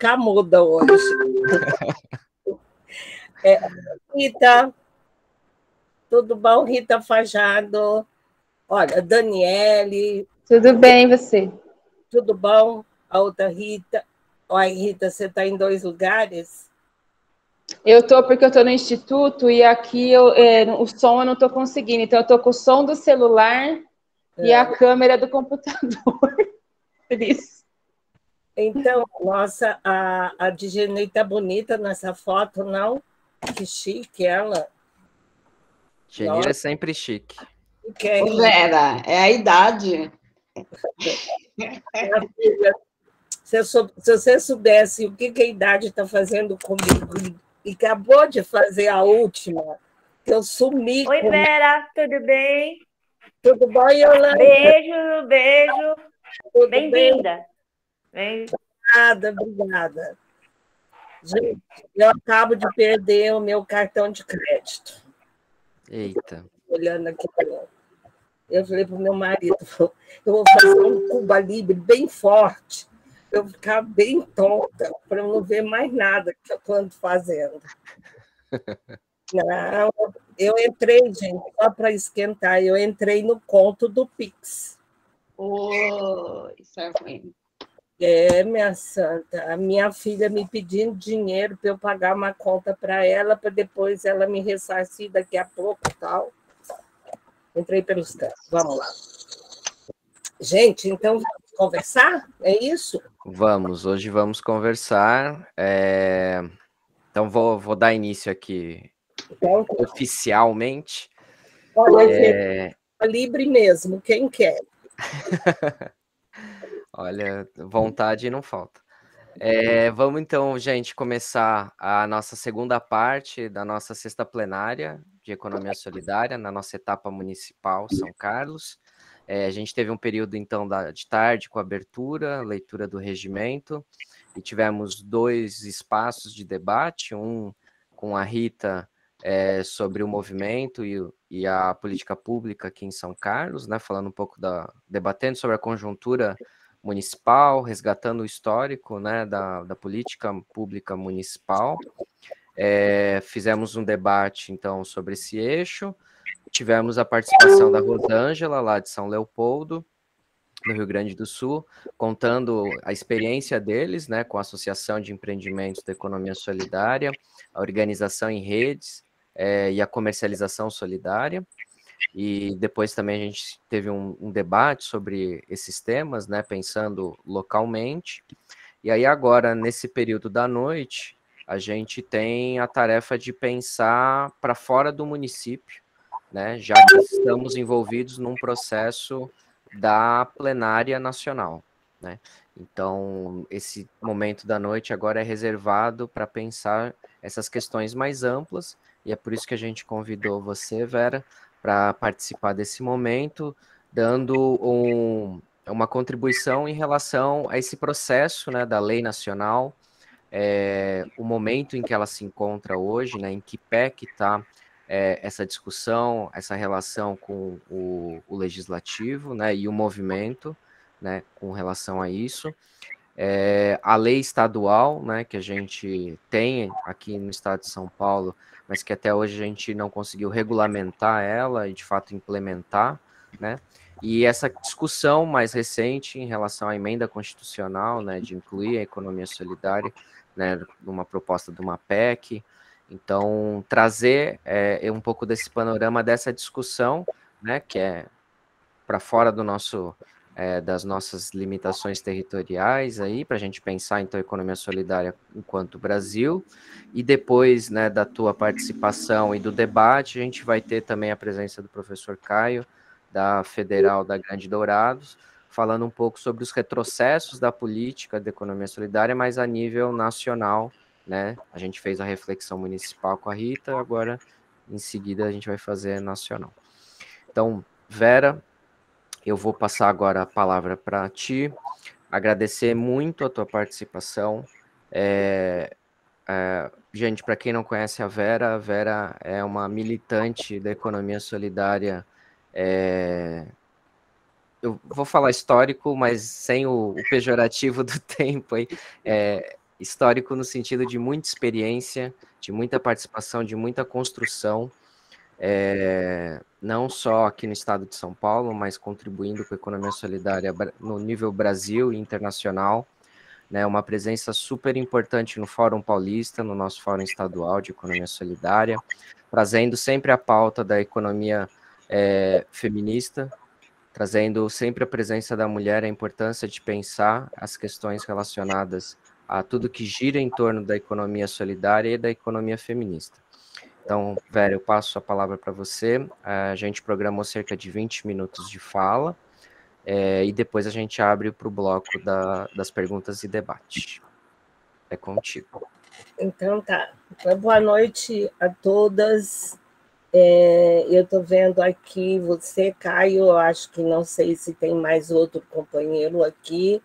ficar muda hoje. Rita, tudo bom, Rita Fajado? Olha, Daniele. Tudo bem, e você? Tudo bom? A outra Rita. Olha, Rita, você está em 2 lugares? Eu tô porque eu tô no instituto e aqui o som eu não tô conseguindo. Então eu tô com o som do celular e a câmera do computador. Por isso. Então, nossa, a Digenei tá bonita nessa foto, não? Que chique ela. Genira é sempre chique. Ô, Vera, é a idade. Minha filha, se você soubesse o que a idade está fazendo comigo, e acabou de fazer a última, que eu sumi. Oi, Vera, tudo bem? Tudo bom, Yolanda? Beijo, beijo. Bem-vinda. Obrigada. Gente, eu acabo de perder o meu cartão de crédito. Eita. Olhando aqui, eu falei para o meu marido, eu vou fazer um Cuba Libre bem forte, para eu ficar bem tonta, para eu não ver mais nada que eu estou fazendo. Não, eu entrei, gente, só para esquentar, eu entrei no conto do Pix. Isso é ruim. Minha santa, a minha filha me pedindo dinheiro para eu pagar uma conta para ela, para depois ela me ressarcir daqui a pouco e tal. Entrei pelos cantos, vamos lá. Gente, então vamos conversar? É isso? Vamos, hoje vamos conversar. Então vou dar início aqui oficialmente. Olha, livre mesmo, quem quer. Olha, vontade não falta. Vamos então, gente, começar a nossa segunda parte da nossa sexta plenária de Economia Solidária, na nossa etapa municipal São Carlos. A gente teve um período, então, de tarde com abertura, leitura do regimento, e tivemos 2 espaços de debate, um com a Rita sobre o movimento e a política pública aqui em São Carlos, né, falando um pouco debatendo sobre a conjuntura municipal, resgatando o histórico, né, da política pública municipal. Fizemos um debate, então, sobre esse eixo. Tivemos a participação da Rosângela, lá de São Leopoldo, no Rio Grande do Sul, contando a experiência deles, né, com a Associação de Empreendimentos da Economia Solidária, a organização em redes e a comercialização solidária. E depois também a gente teve um debate sobre esses temas, né, pensando localmente. E aí agora, nesse período da noite, a gente tem a tarefa de pensar para fora do município, né, já que estamos envolvidos num processo da plenária nacional, né? Então, esse momento da noite agora é reservado para pensar essas questões mais amplas, e é por isso que a gente convidou você, Vera, para participar desse momento, dando uma contribuição em relação a esse processo, né, da lei nacional, o momento em que ela se encontra hoje, né, em que pé que está essa discussão, essa relação com o legislativo, né, e o movimento, né, com relação a isso. A lei estadual, né, que a gente tem aqui no estado de São Paulo, mas que até hoje a gente não conseguiu regulamentar ela e, de fato, implementar, né, e essa discussão mais recente em relação à emenda constitucional, né, de incluir a economia solidária, né, numa proposta de uma PEC. Então, trazer um pouco desse panorama, dessa discussão, né, que é para fora do nosso das nossas limitações territoriais aí, para a gente pensar, então, a economia solidária enquanto Brasil, e depois, né, da tua participação e do debate, a gente vai ter também a presença do professor Caio, da Federal da Grande Dourados, falando um pouco sobre os retrocessos da política de economia solidária, mas a nível nacional, né, a gente fez a reflexão municipal com a Rita, agora, em seguida, a gente vai fazer nacional. Então, Vera, eu vou passar agora a palavra para ti, agradecer muito a tua participação. Gente, para quem não conhece a Vera é uma militante da economia solidária. Eu vou falar histórico, mas sem o pejorativo do tempo aí. histórico no sentido de muita experiência, de muita participação, de muita construção, não só aqui no estado de São Paulo, mas contribuindo com a economia solidária no nível Brasil e internacional, né, uma presença super importante no Fórum Paulista, no nosso Fórum Estadual de Economia Solidária, trazendo sempre a pauta da economia feminista, trazendo sempre a presença da mulher, a importância de pensar as questões relacionadas a tudo que gira em torno da economia solidária e da economia feminista. Então, Vera, eu passo a palavra para você. A gente programou cerca de 20 minutos de fala, e depois a gente abre para o bloco das perguntas e debate. É contigo. Então, tá. Então, boa noite a todas. Eu estou vendo aqui você, Caio, eu acho que não sei se tem mais outro companheiro aqui.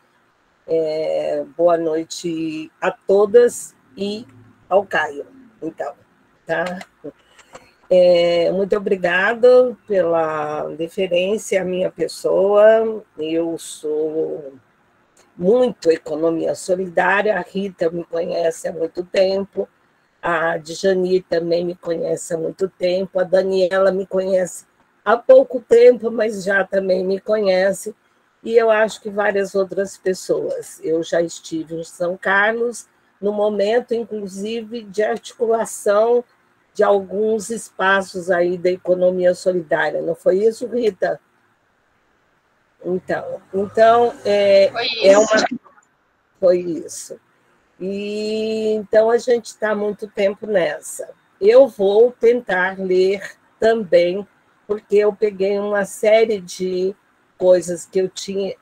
Boa noite a todas e ao Caio, então, tá? Muito obrigada pela deferência à minha pessoa. Eu sou muito economia solidária, a Rita me conhece há muito tempo, a Djani também me conhece há muito tempo, a Daniela me conhece há pouco tempo, mas já também me conhece, e eu acho que várias outras pessoas. Eu já estive em São Carlos, no momento, inclusive, de articulação de alguns espaços aí da economia solidária. Não foi isso, Rita? Então foi isso. E então a gente está há muito tempo nessa. Eu vou tentar ler também, porque eu peguei uma série de coisas que eu tinha.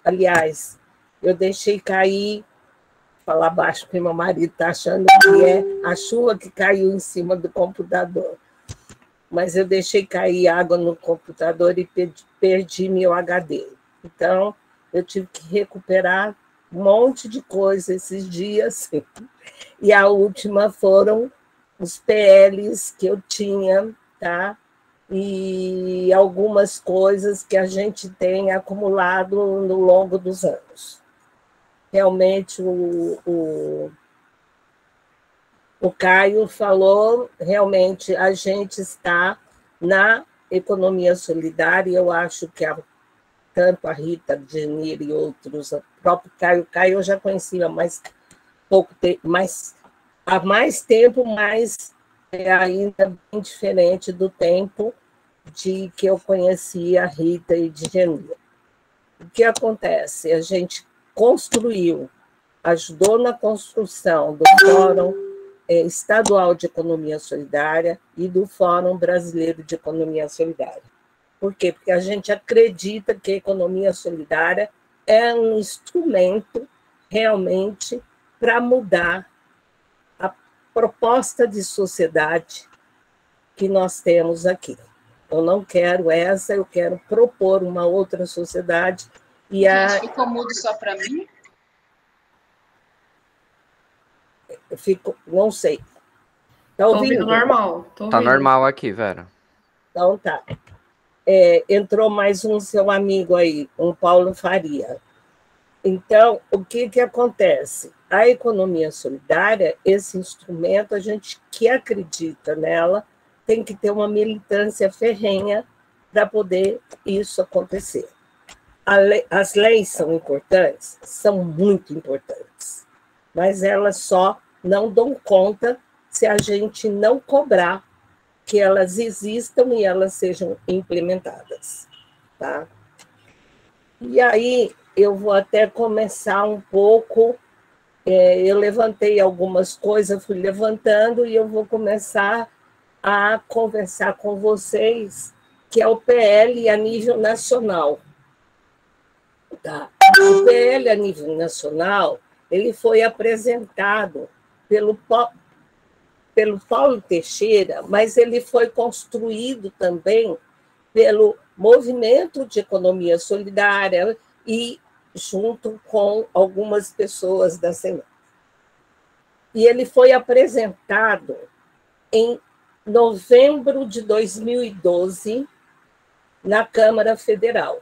Aliás, eu deixei cair, falar baixo, porque meu marido está achando que é a chuva que caiu em cima do computador. Mas eu deixei cair água no computador e perdi meu HD. Então, eu tive que recuperar um monte de coisa esses dias. E a última foram os PLs que eu tinha, tá? E algumas coisas que a gente tem acumulado no longo dos anos. Realmente, o Caio falou, realmente, a gente está na economia solidária, e eu acho que tanto a Rita, a Genir e outros, o próprio Caio eu já conhecia há mais tempo, mas é ainda bem diferente do tempo de que eu conhecia a Rita e a Genir. O que acontece? A gente ajudou na construção do Fórum Estadual de Economia Solidária e do Fórum Brasileiro de Economia Solidária. Por quê? Porque a gente acredita que a economia solidária é um instrumento realmente para mudar a proposta de sociedade que nós temos aqui. Eu não quero essa, eu quero propor uma outra sociedade. Ficou mudo só para mim? Não sei. Tá ouvindo normal. Tá normal aqui, Vera. Então tá. Entrou mais um seu amigo aí, um Paulo Faria. Então, o que acontece? A economia solidária, esse instrumento, a gente que acredita nela, tem que ter uma militância ferrenha para poder isso acontecer. As leis são importantes? São muito importantes, mas elas só não dão conta se a gente não cobrar que elas existam e elas sejam implementadas. Tá? E aí, eu vou até começar um pouco, eu levantei algumas coisas, fui levantando, e eu vou começar a conversar com vocês, que é o PL a nível nacional. Tá? O PL a nível nacional, ele foi apresentado pelo Paulo Teixeira, mas ele foi construído também pelo Movimento de Economia Solidária e junto com algumas pessoas da Senado. E ele foi apresentado em novembro de 2012 na Câmara Federal.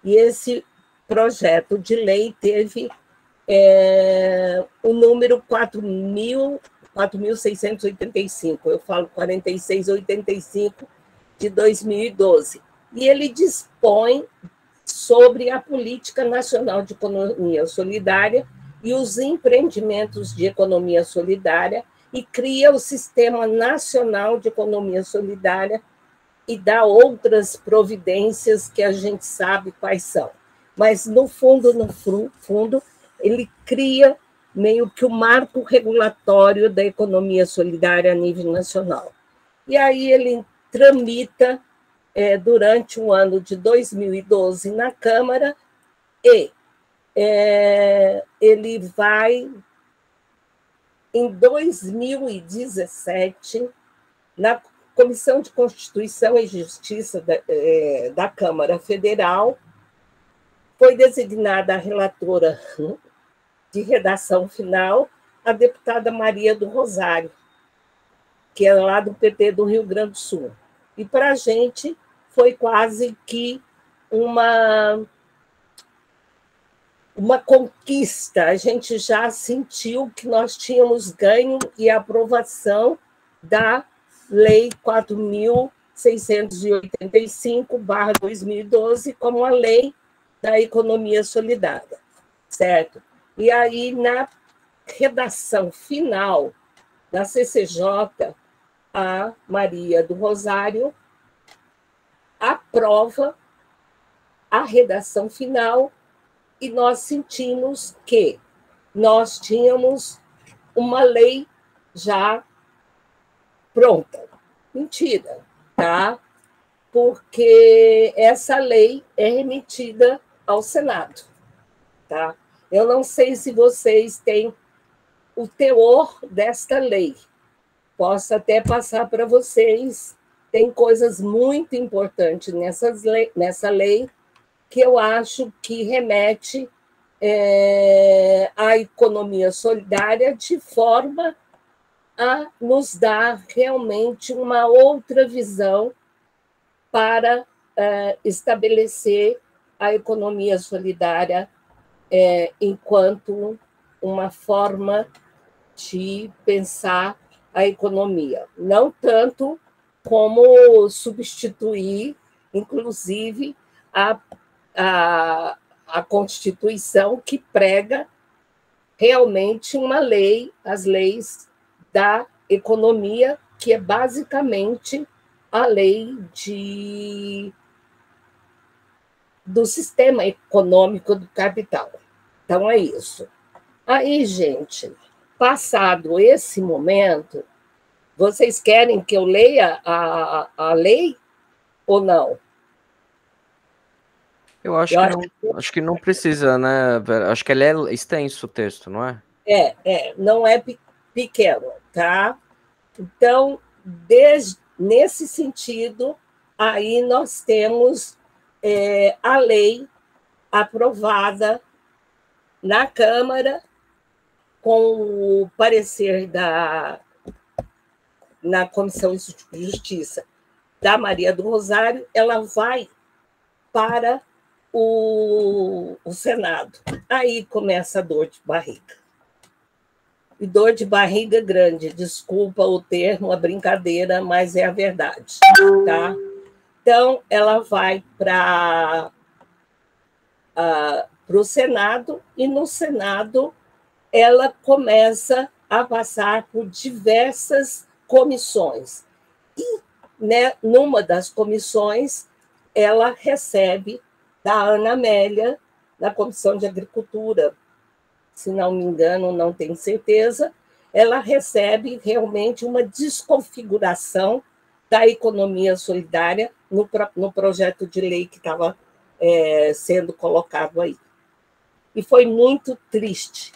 E esse projeto de lei teve o número 4.685, eu falo 4685 de 2012. E ele dispõe sobre a Política Nacional de Economia Solidária e os empreendimentos de economia solidária e cria o Sistema Nacional de Economia Solidária e dá outras providências que a gente sabe quais são. Mas, no fundo, ele cria meio que o marco regulatório da economia solidária a nível nacional. E aí ele tramita durante o ano de 2012 na Câmara e ele vai, em 2017, na Comissão de Constituição e Justiça da Câmara Federal, foi designada a relatora de redação final, a deputada Maria do Rosário, que é lá do PT do Rio Grande do Sul. E, para a gente, foi quase que uma conquista. A gente já sentiu que nós tínhamos ganho e aprovação da Lei 4.685/2012 como a Lei da Economia Solidária, certo? E aí, na redação final da CCJ, a Maria do Rosário aprova a redação final e nós sentimos que nós tínhamos uma lei já pronta. Mentira, tá? Porque essa lei é remetida ao Senado, tá? Eu não sei se vocês têm o teor desta lei. Posso até passar para vocês. Tem coisas muito importantes nessa lei que eu acho que remete à economia solidária de forma a nos dar realmente uma outra visão para estabelecer a economia solidária enquanto uma forma de pensar a economia. Não tanto como substituir, inclusive, a Constituição que prega realmente uma lei, as leis da economia, que é basicamente a lei do sistema econômico do capital. Então, é isso. Aí, gente, passado esse momento, vocês querem que eu leia a lei ou não? Eu acho que não precisa, né, Vera? Acho que ele é extenso o texto, não é? Não é pequeno, tá? Então, nesse sentido, aí nós temos a lei aprovada na Câmara com o parecer na Comissão de Justiça da Maria do Rosário, ela vai para o Senado. Aí começa a dor de barriga. E dor de barriga grande, desculpa o termo, a brincadeira, mas é a verdade, tá? Então, ela vai para o Senado, e no Senado ela começa a passar por diversas comissões. E, né, numa das comissões, ela recebe da Ana Amélia, na Comissão de Agricultura, se não me engano, não tenho certeza, ela recebe realmente uma desconfiguração da economia solidária no projeto de lei que estava sendo colocado aí. E foi muito triste,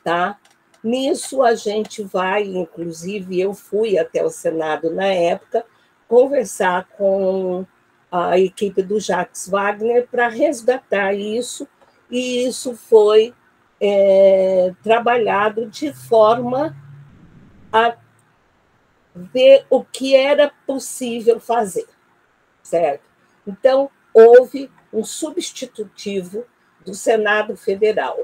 tá? Nisso a gente vai, inclusive, eu fui até o Senado na época, conversar com a equipe do Jacques Wagner para resgatar isso, e isso foi trabalhado de forma a ver o que era possível fazer, certo? Então, houve um substitutivo do Senado Federal.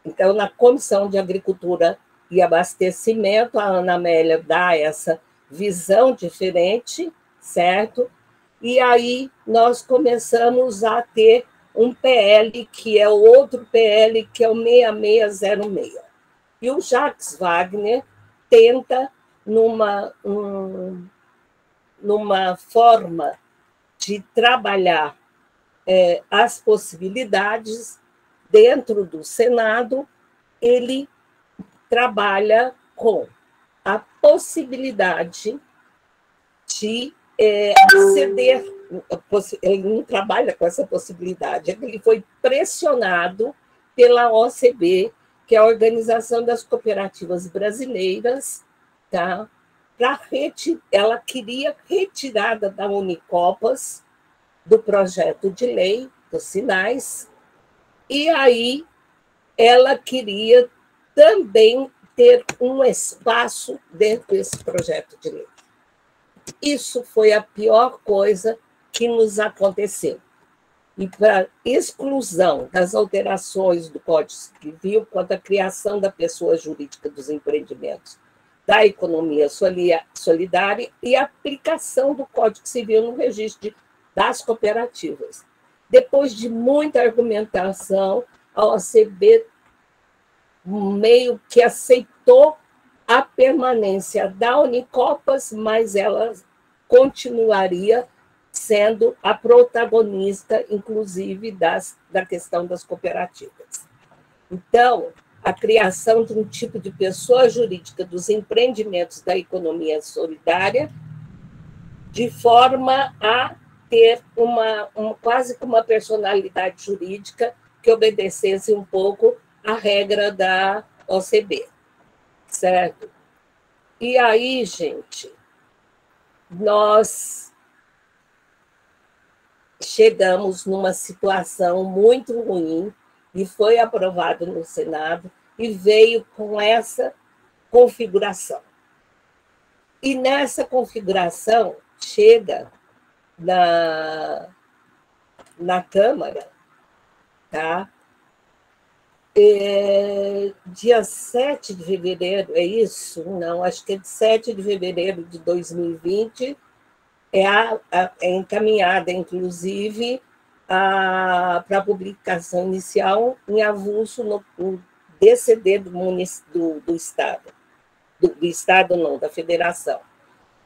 Então, na Comissão de Agricultura e Abastecimento, a Ana Amélia dá essa visão diferente, certo? E aí nós começamos a ter um PL, que é outro PL, que é o 6606. E o Jacques Wagner tenta, numa forma de trabalhar as possibilidades dentro do Senado, ele trabalha com a possibilidade de ceder. Ele não trabalha com essa possibilidade, ele foi pressionado pela OCB, que é a Organização das Cooperativas Brasileiras, tá? Ela queria retirada da Unicopas do projeto de lei dos sinais, e aí ela queria também ter um espaço dentro desse projeto de lei. Isso foi a pior coisa que nos aconteceu. E para exclusão das alterações do Código Civil quanto à criação da pessoa jurídica dos empreendimentos da economia solidária e aplicação do Código Civil no registro das cooperativas. Depois de muita argumentação, a OCB meio que aceitou a permanência da Unicopas, mas ela continuaria sendo a protagonista, inclusive, da questão das cooperativas. Então, a criação de um tipo de pessoa jurídica dos empreendimentos da economia solidária, de forma a ter quase que uma personalidade jurídica que obedecesse um pouco à regra da OCB, certo? E aí, gente, nós chegamos numa situação muito ruim e foi aprovado no Senado e veio com essa configuração. E nessa configuração chega na Câmara, tá? Dia 7 de fevereiro, é isso? Não, acho que é de 7 de fevereiro de 2020, é encaminhada, inclusive, para a publicação inicial em avulso no DCD do Estado. Do Estado, não, da Federação.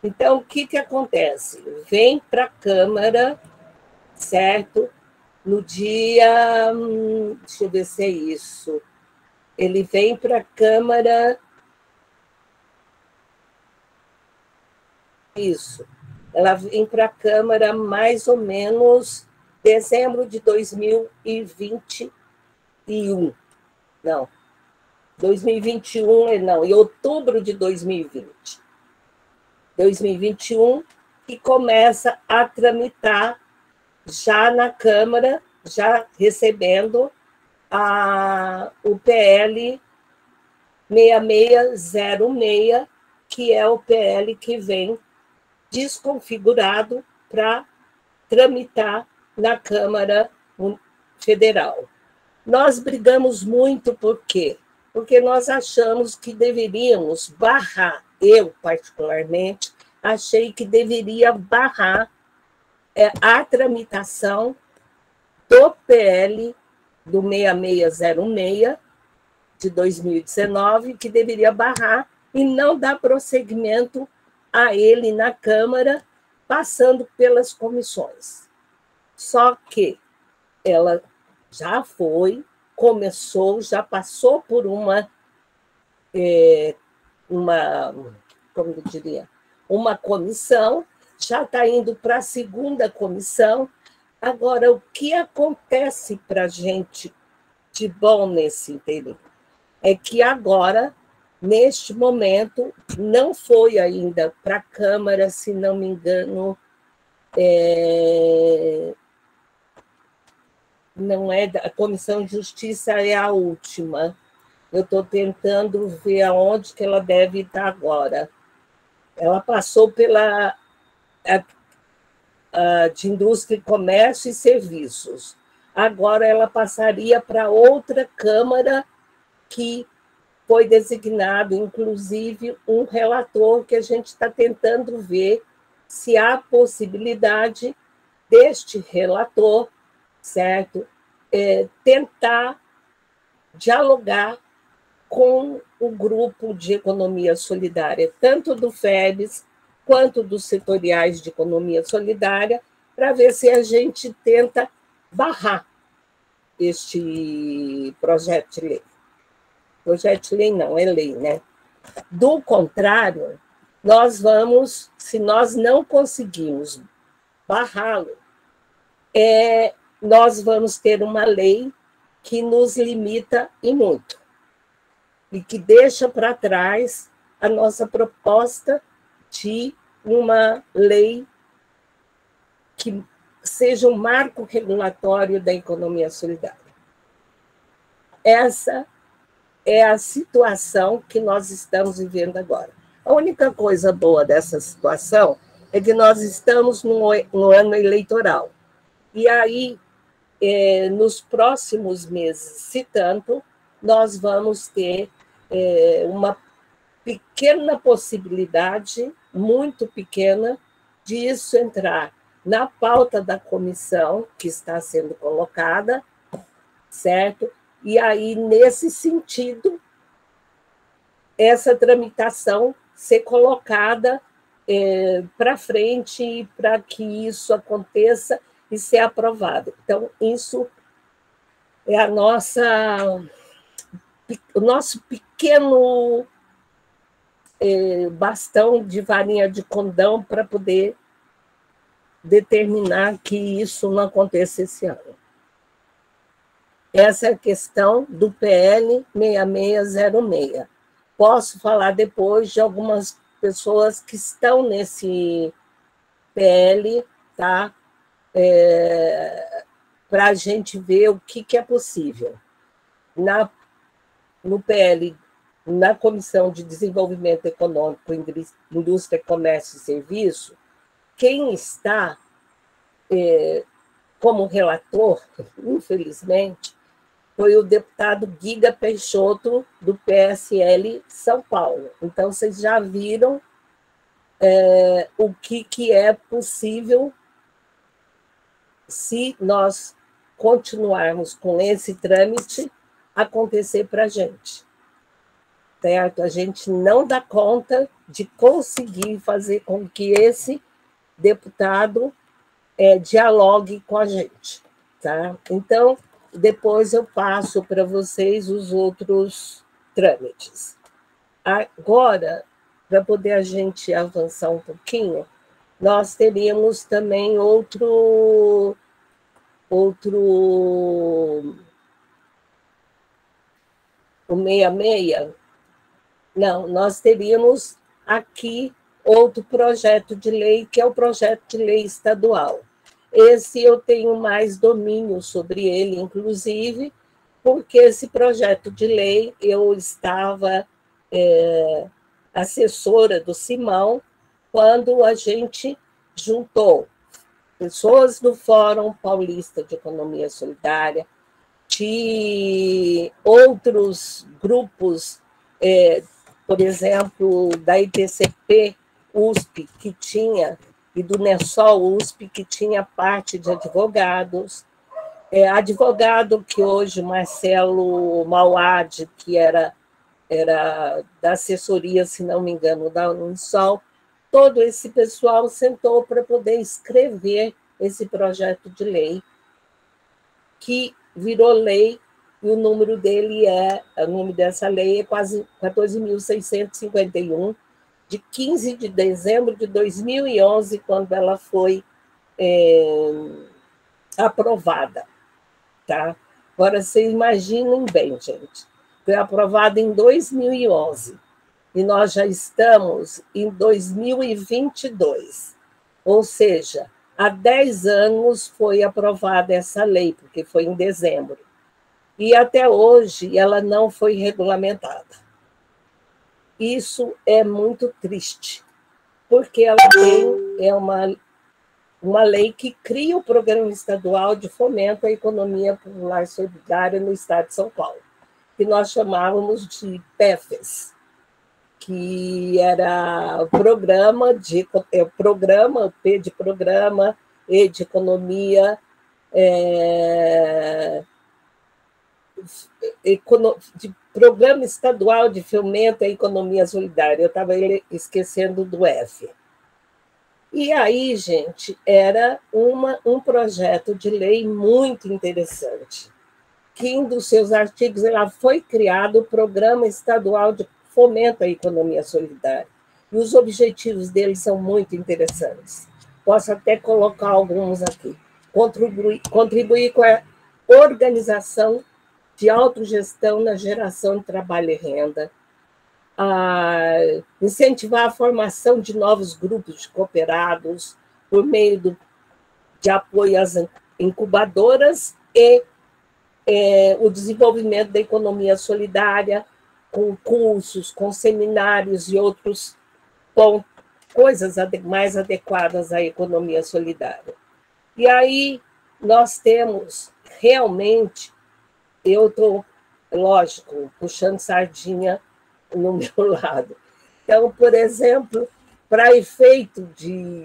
Então, o que acontece? Vem para a Câmara, certo? No dia... Deixa eu ver se é isso. Ele vem para a Câmara... Isso. Ela vem para a Câmara mais ou menos dezembro de 2021. Não. 2021, não. Em outubro de 2020. 2021, e começa a tramitar já na Câmara, já recebendo o PL 6606, que é o PL que vem desconfigurado para tramitar na Câmara Federal. Nós brigamos muito, por quê? Porque nós achamos que deveríamos barrar, eu particularmente, achei que deveria barrar a tramitação do PL do 6606 de 2019, que deveria barrar e não dar prosseguimento a ele na Câmara, passando pelas comissões. Só que ela já começou, já passou por como eu diria, uma comissão, já está indo para a segunda comissão. Agora, o que acontece para a gente de bom nesse interim é que agora, neste momento, não foi ainda para a Câmara, se não me engano, não é a Comissão de Justiça, é a última. Eu estou tentando ver aonde que ela deve estar agora. Ela passou pela de Indústria, Comércio e Serviços. Agora ela passaria para outra Câmara que foi designado, inclusive, um relator que a gente está tentando ver se há possibilidade deste relator, certo? Tentar dialogar com o grupo de economia solidária, tanto do FEBES quanto dos setoriais de economia solidária, para ver se a gente tenta barrar este projeto de lei. Projeto de lei não, é lei, né? Do contrário, se nós não conseguirmos barrá-lo, nós vamos ter uma lei que nos limita e muito, e que deixa para trás a nossa proposta de uma lei que seja um marco regulatório da economia solidária. Essa é a situação que nós estamos vivendo agora. A única coisa boa dessa situação é que nós estamos no ano eleitoral. E aí, nos próximos meses, se tanto, nós vamos ter uma pequena possibilidade, muito pequena, de isso entrar na pauta da comissão que está sendo colocada, certo? E aí, nesse sentido, essa tramitação ser colocada para frente para que isso aconteça e ser aprovado. Então, isso é o nosso pequeno bastão de varinha de condão para poder determinar que isso não aconteça esse ano. Essa é a questão do PL 6606. Posso falar depois de algumas pessoas que estão nesse PL, tá? Para a gente ver o que é possível. No PL, na Comissão de Desenvolvimento Econômico, Indústria, Comércio e Serviço, quem está como relator, infelizmente, foi o deputado Guiga Peixoto, do PSL São Paulo. Então, vocês já viram o que é possível se nós continuarmos com esse trâmite acontecer para a gente. Certo? A gente não dá conta de conseguir fazer com que esse deputado dialogue com a gente. Tá? Então, depois eu passo para vocês os outros trâmites. Agora, para poder a gente avançar um pouquinho, nós teríamos também o 66. Não, nós teríamos aqui outro projeto de lei, que é o projeto de lei estadual. Esse eu tenho mais domínio sobre ele, inclusive, porque esse projeto de lei eu estava assessora do Simão quando a gente juntou pessoas do Fórum Paulista de Economia Solidária, de outros grupos, por exemplo, da ITCP USP, que tinha, e do NESOL USP, que tinha parte de advogados, advogado que hoje, Marcelo Mauad, que era da assessoria, se não me engano, da Unisol, todo esse pessoal sentou para poder escrever esse projeto de lei, que virou lei, e o número dessa lei é quase 14.651, de 15 de dezembro de 2011, quando ela foi aprovada. Tá? Agora, vocês imaginem bem, gente, foi aprovada em 2011, e nós já estamos em 2022, ou seja, há 10 anos foi aprovada essa lei, porque foi em dezembro, e até hoje ela não foi regulamentada. Isso é muito triste, porque ela é uma lei que cria o Programa Estadual de Fomento à Economia Popular Solidária no Estado de São Paulo. que nós chamávamos de PEFES, que era programa, P de programa, E de economia, de Programa Estadual de Fomento à Economia Solidária. Eu estava esquecendo do F. E aí, gente, era um projeto de lei muito interessante, que em um dos seus artigos ela foi criado o Programa Estadual de Fomento à Economia Solidária. E os objetivos dele são muito interessantes. Posso até colocar alguns aqui. Contribuir com a organização de autogestão na geração de trabalho e renda, incentivar a formação de novos grupos de cooperados por meio de apoio às incubadoras e o desenvolvimento da economia solidária, com cursos, com seminários e outros coisas mais adequadas à economia solidária. E aí nós temos realmente, eu estou, lógico, puxando sardinha no meu lado. Então, por exemplo, para efeito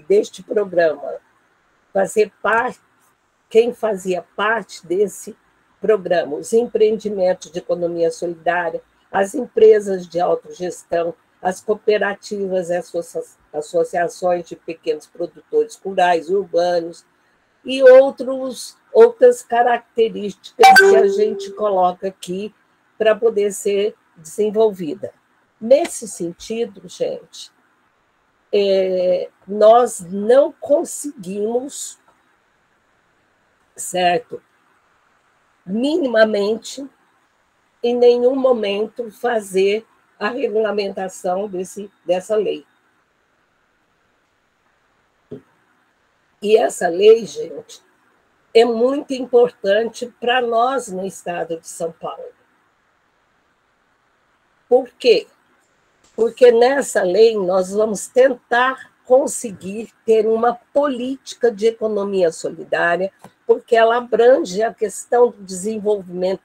deste programa, quem fazia parte desse programa, os empreendimentos de economia solidária, as empresas de autogestão, as cooperativas e associações de pequenos produtores rurais, urbanos, e outras características que a gente coloca aqui para poder ser desenvolvida. Nesse sentido, gente, nós não conseguimos, certo, minimamente, em nenhum momento, fazer a regulamentação dessa lei. E essa lei, gente, é muito importante para nós no estado de São Paulo. Por quê? Porque nessa lei nós vamos tentar conseguir ter uma política de economia solidária, porque ela abrange a questão do desenvolvimento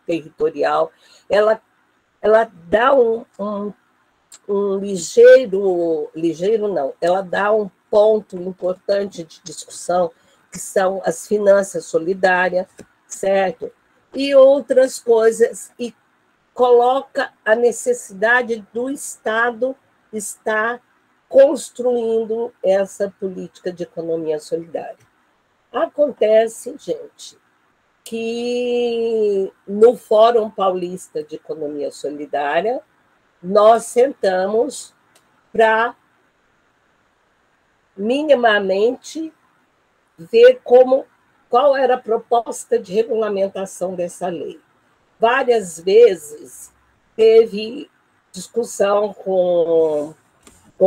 territorial, ela dá ela dá um ponto importante de discussão, que são as finanças solidárias, certo? E outras coisas, e coloca a necessidade do Estado estar construindo essa política de economia solidária. Acontece, gente, que no Fórum Paulista de Economia Solidária, nós sentamos para minimamente ver qual era a proposta de regulamentação dessa lei. Várias vezes teve discussão com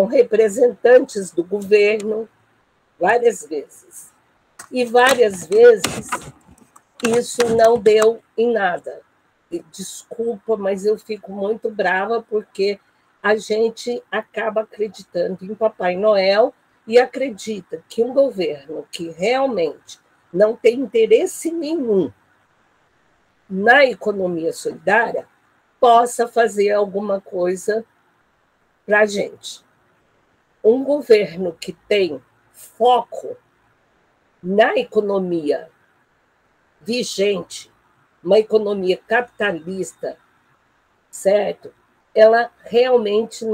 representantes do governo, várias vezes. E várias vezes isso não deu em nada. Desculpa, mas eu fico muito brava porque a gente acaba acreditando em Papai Noel e acredita que um governo que realmente não tem interesse nenhum na economia solidária possa fazer alguma coisa para a gente. Um governo que tem foco na economia vigente, uma economia capitalista, certo? Ela realmente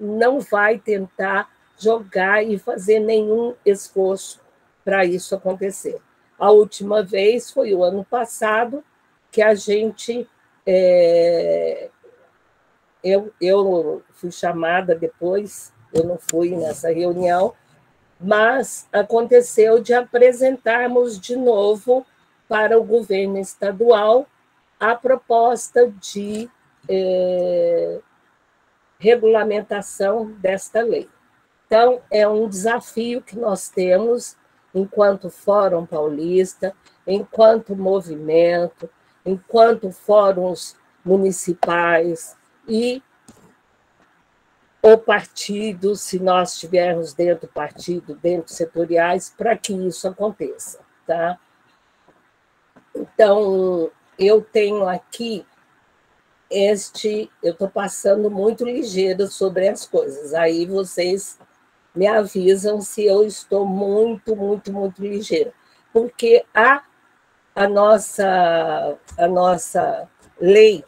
não vai tentar jogar e fazer nenhum esforço para isso acontecer. A última vez foi o ano passado, que a gente... Eu fui chamada depois, eu não fui nessa reunião, mas aconteceu de apresentarmos de novo para o governo estadual a proposta de regulamentação desta lei. Então, é um desafio que nós temos enquanto Fórum Paulista, enquanto movimento, enquanto fóruns municipais e o partido, se nós estivermos dentro do partido, dentro setoriais, para que isso aconteça. Tá? Então, eu tenho aqui eu estou passando muito ligeiro sobre as coisas. Aí vocês me avisam se eu estou muito, muito, muito ligeira. Porque a nossa lei,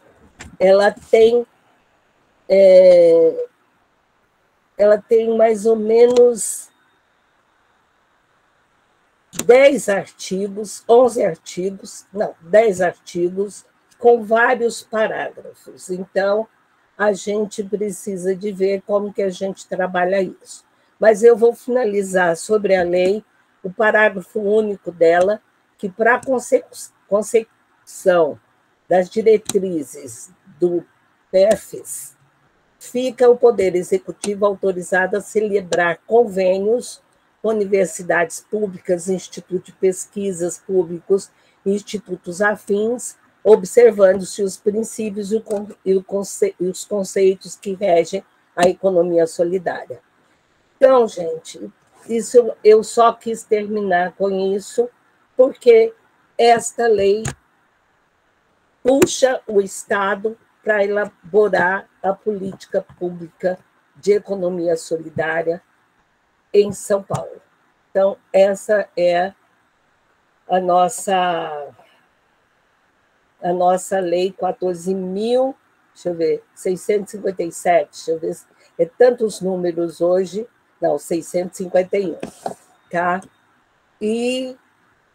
ela tem mais ou menos 10 artigos, 11 artigos, não, 10 artigos, com vários parágrafos. Então, a gente precisa de ver como que a gente trabalha isso. Mas eu vou finalizar sobre a lei, o parágrafo único dela, que para a consecução das diretrizes do PEFES, fica o Poder Executivo autorizado a celebrar convênios com universidades públicas, institutos de pesquisas públicos, institutos afins, observando-se os princípios e os conceitos que regem a economia solidária. Então, gente, isso eu só quis terminar com isso, porque esta lei puxa o Estado para elaborar a política pública de economia solidária em São Paulo. Então, essa é a nossa lei 14.000, deixa eu ver, 657, deixa eu ver, é tantos números hoje, não, 651, tá? E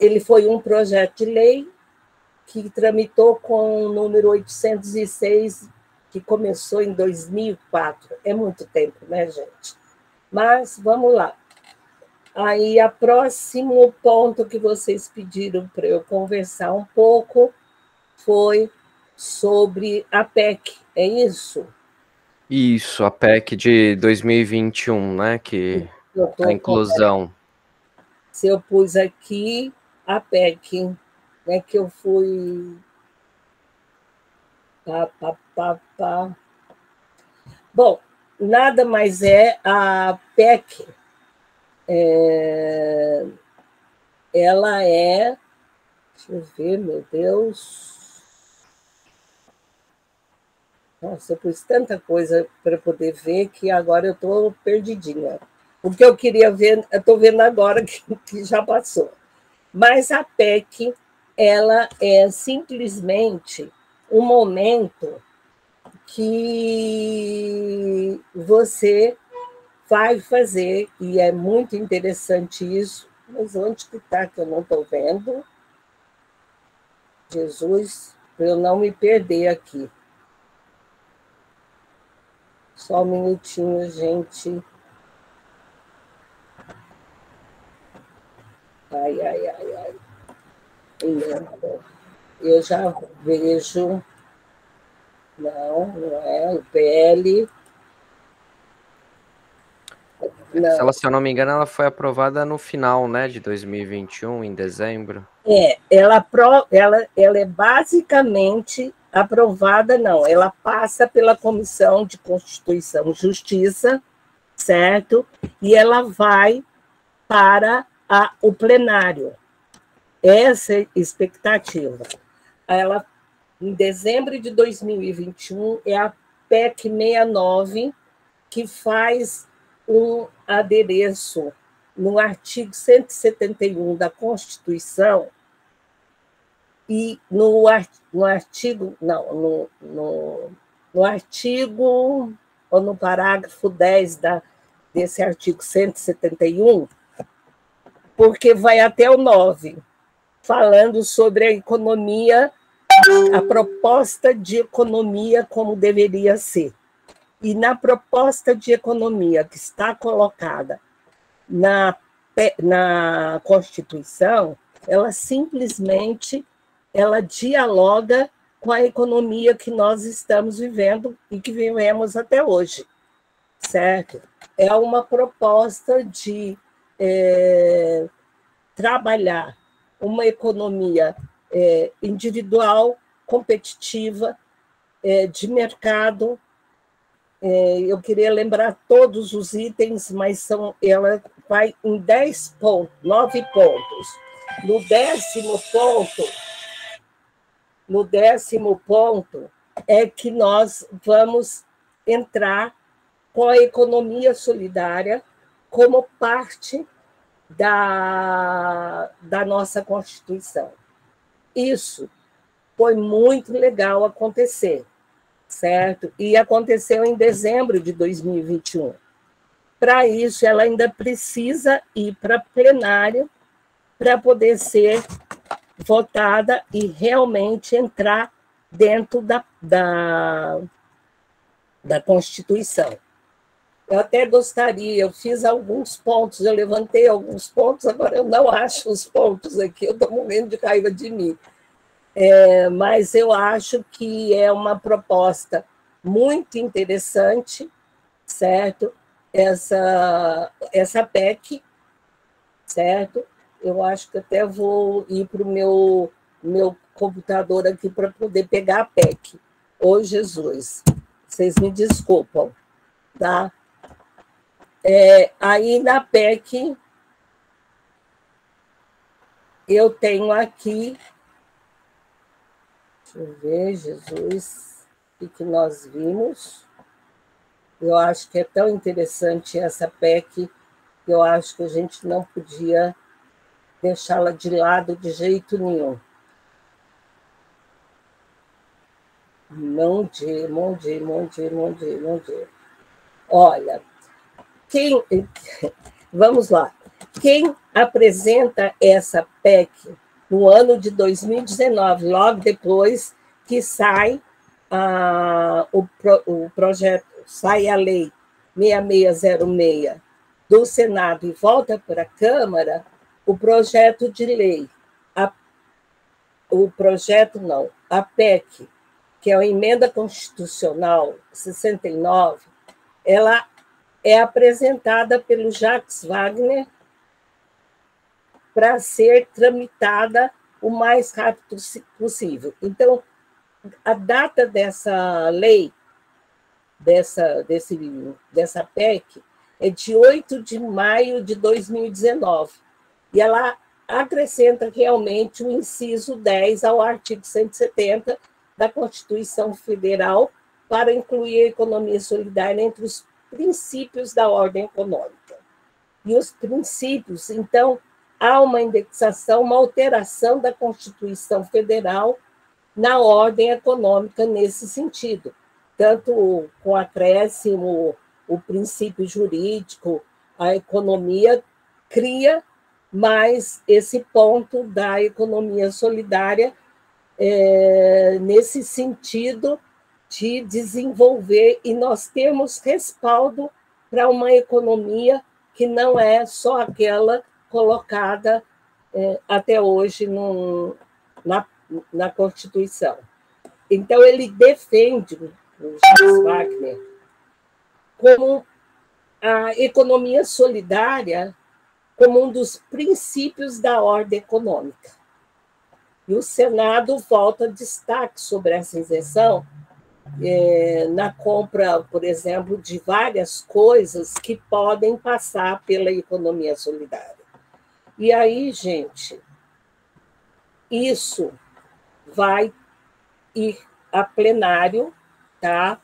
ele foi um projeto de lei que tramitou com o número 806, que começou em 2004. É muito tempo, né, gente? Mas vamos lá. Aí, o próximo ponto que vocês pediram para eu conversar um pouco foi sobre a PEC, é isso? Isso, a PEC de 2021, né? Que a inclusão. Se eu pus aqui a PEC, né, que eu fui. Bom, nada mais é a PEC. Ela é. Deixa eu ver, meu Deus. Nossa, eu pus tanta coisa para poder ver que agora eu estou perdidinha. O que eu queria ver, eu estou vendo agora que já passou. Mas a PEC, ela é simplesmente um momento que você vai fazer, e é muito interessante isso, mas onde que está que eu não estou vendo? Jesus, para eu não me perder aqui. Só um minutinho, gente. Ai. Eu já vejo. Não é. O PL. Não. Se eu não me engano, ela foi aprovada no final, né, de 2021, em dezembro. Ela é basicamente aprovada, não. Ela passa pela Comissão de Constituição e Justiça, certo? E ela vai para o plenário. Essa é a expectativa. Ela, em dezembro de 2021, é a PEC 69, que faz um adereço no artigo 171 da Constituição e no artigo, não, no artigo, ou no parágrafo 10 desse artigo 171, porque vai até o 9, falando sobre a economia, a proposta de economia como deveria ser. E na proposta de economia que está colocada na Constituição, ela simplesmente dialoga com a economia que nós estamos vivendo e que vivemos até hoje, certo? É uma proposta de trabalhar uma economia individual, competitiva, de mercado. Eu queria lembrar todos os itens, mas ela vai em 9 pontos. No décimo ponto, é que nós vamos entrar com a economia solidária como parte da nossa Constituição. Isso foi muito legal acontecer, certo? E aconteceu em dezembro de 2021. Para isso, ela ainda precisa ir para plenário para poder ser votada e realmente entrar dentro da Constituição. Eu até gostaria, eu fiz alguns pontos, eu levantei alguns pontos, agora eu não acho os pontos aqui, eu estou morrendo de raiva de mim. Mas eu acho que é uma proposta muito interessante, certo? Essa PEC, certo? Eu acho que até vou ir para o meu computador aqui para poder pegar a PEC. Ô, Jesus, vocês me desculpam, tá? Aí na PEC, eu tenho aqui, deixa eu ver, Jesus, o que nós vimos. Eu acho que é tão interessante essa PEC, que eu acho que a gente não podia deixá-la de lado de jeito nenhum. Mon Dieu. Olha, vamos lá. Quem apresenta essa PEC no ano de 2019, logo depois que sai o projeto, sai a lei 6606 do Senado e volta para a Câmara, o projeto de lei, a PEC, que é a Emenda Constitucional 69, ela é apresentada pelo Jacques Wagner para ser tramitada o mais rápido possível. Então, a data dessa lei, dessa PEC, é de 8 de maio de 2019, e ela acrescenta realmente o inciso 10 ao artigo 170 da Constituição Federal para incluir a economia solidária entre os princípios da ordem econômica. E os princípios, então, há uma indexação, uma alteração da Constituição Federal na ordem econômica nesse sentido, tanto com acréscimo, o princípio jurídico, a economia cria mais esse ponto da economia solidária nesse sentido de desenvolver, e nós temos respaldo para uma economia que não é só aquela colocada até hoje na Constituição. Então, ele defende, o Jacques Wagner, como a economia solidária como um dos princípios da ordem econômica. E o Senado volta destaque sobre essa isenção na compra, por exemplo, de várias coisas que podem passar pela economia solidária. E aí, gente, isso vai ir a plenário, tá?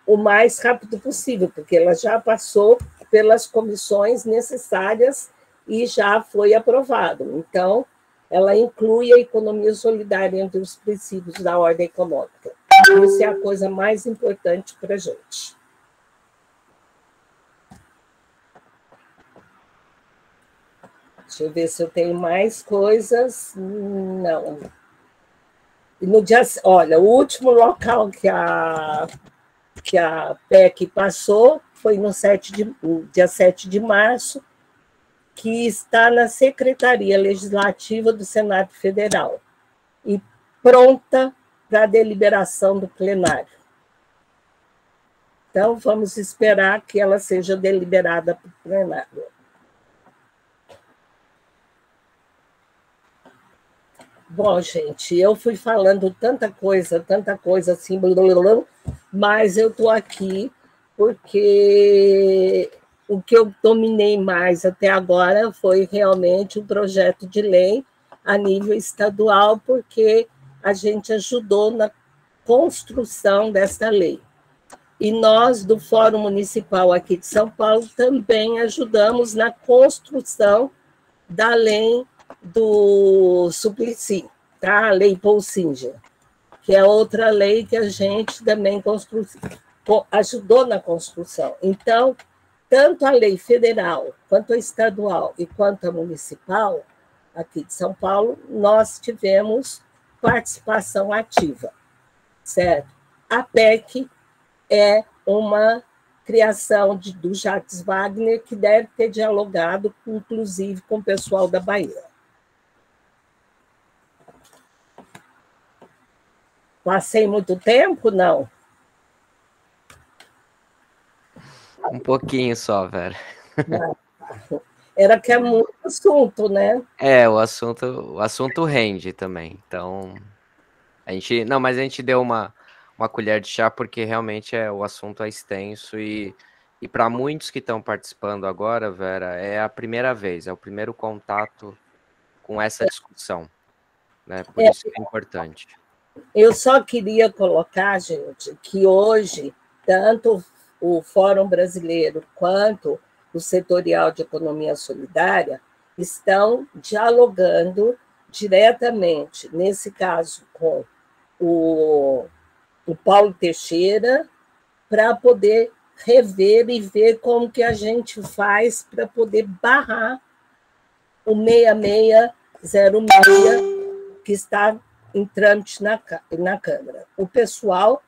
O mais rápido possível, porque ela já passou pelas comissões necessárias e já foi aprovado. Então, ela inclui a economia solidária entre os princípios da ordem econômica. Isso é a coisa mais importante para a gente. Deixa eu ver se eu tenho mais coisas. Não. E no dia, olha, o último local que a PEC passou foi no dia 7 de março, que está na Secretaria Legislativa do Senado Federal e pronta para a deliberação do plenário. Então, vamos esperar que ela seja deliberada para o plenário. Bom, gente, eu fui falando tanta coisa assim, mas eu estou aqui porque o que eu dominei mais até agora foi realmente o projeto de lei, a nível estadual, porque a gente ajudou na construção dessa lei. E nós, do Fórum Municipal aqui de São Paulo, também ajudamos na construção da lei do Suplicy, tá? A lei Paul Singer, que é outra lei que a gente também ajudou na construção. Então, tanto a lei federal, quanto a estadual e quanto a municipal, aqui de São Paulo, nós tivemos participação ativa, certo? A PEC é uma criação do Jacques Wagner, que deve ter dialogado, inclusive, com o pessoal da Bahia. Passei muito tempo? Não. Um pouquinho só, Vera. Era que é muito assunto, né? O assunto rende também. Então, mas a gente deu uma colher de chá, porque realmente o assunto é extenso e para muitos que estão participando agora, Vera, é a primeira vez, é o primeiro contato com essa discussão, né? Por isso que é importante. Eu só queria colocar, gente, que hoje, tanto o Fórum Brasileiro quanto o Setorial de Economia Solidária estão dialogando diretamente, nesse caso, com o Paulo Teixeira, para poder rever e ver como que a gente faz para poder barrar o 6606, que está em trâmite na Câmara. O pessoal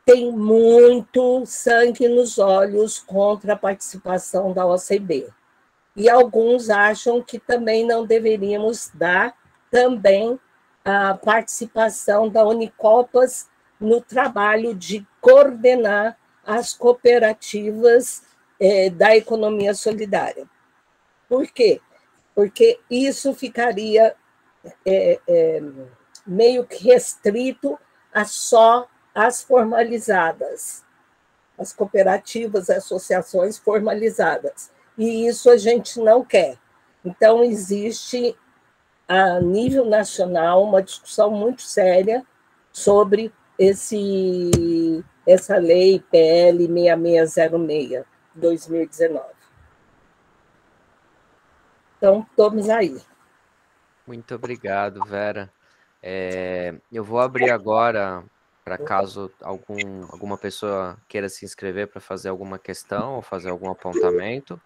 tem muito sangue nos olhos contra a participação da OCB. E alguns acham que também não deveríamos dar também a participação da Unicopas no trabalho de coordenar as cooperativas da economia solidária. Por quê? Porque isso ficaria meio que restrito a só as formalizadas, as cooperativas, associações formalizadas. E isso a gente não quer. Então, existe, a nível nacional, uma discussão muito séria sobre essa lei PL 6606, 2019. Então, estamos aí. Muito obrigado, Vera. Eu vou abrir agora, para caso alguma pessoa queira se inscrever para fazer alguma questão ou fazer algum apontamento.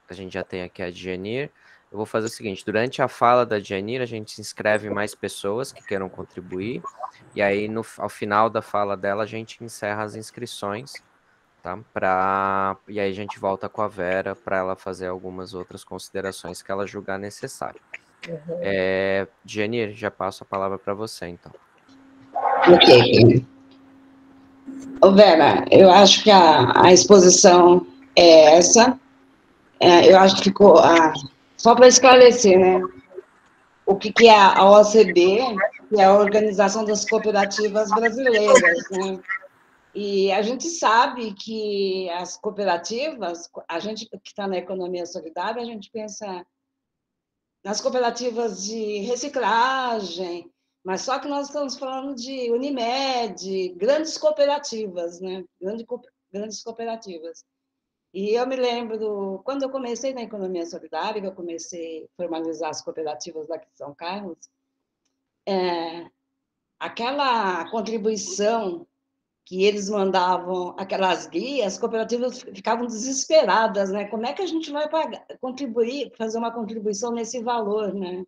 A gente já tem aqui a Djanir. Eu vou fazer o seguinte, durante a fala da Djanir, a gente se inscreve mais pessoas que queiram contribuir, e aí ao final da fala dela, a gente encerra as inscrições, tá? E aí a gente volta com a Vera para ela fazer algumas outras considerações que ela julgar necessário. Djanir, já passo a palavra para você, então. Ok. Vera, eu acho que a exposição é essa. Eu acho que ficou... só para esclarecer, né? O que é a OCB, que é a Organização das Cooperativas Brasileiras, né? E a gente sabe que as cooperativas, a gente que está na economia solidária, a gente pensa nas cooperativas de reciclagem, mas só que nós estamos falando de Unimed, grandes cooperativas, né? Grandes cooperativas. E eu me lembro, quando eu comecei na economia solidária, que eu comecei a formalizar as cooperativas daqui de São Carlos, aquela contribuição que eles mandavam, aquelas guias, as cooperativas ficavam desesperadas, né? Como é que a gente vai fazer uma contribuição nesse valor, né?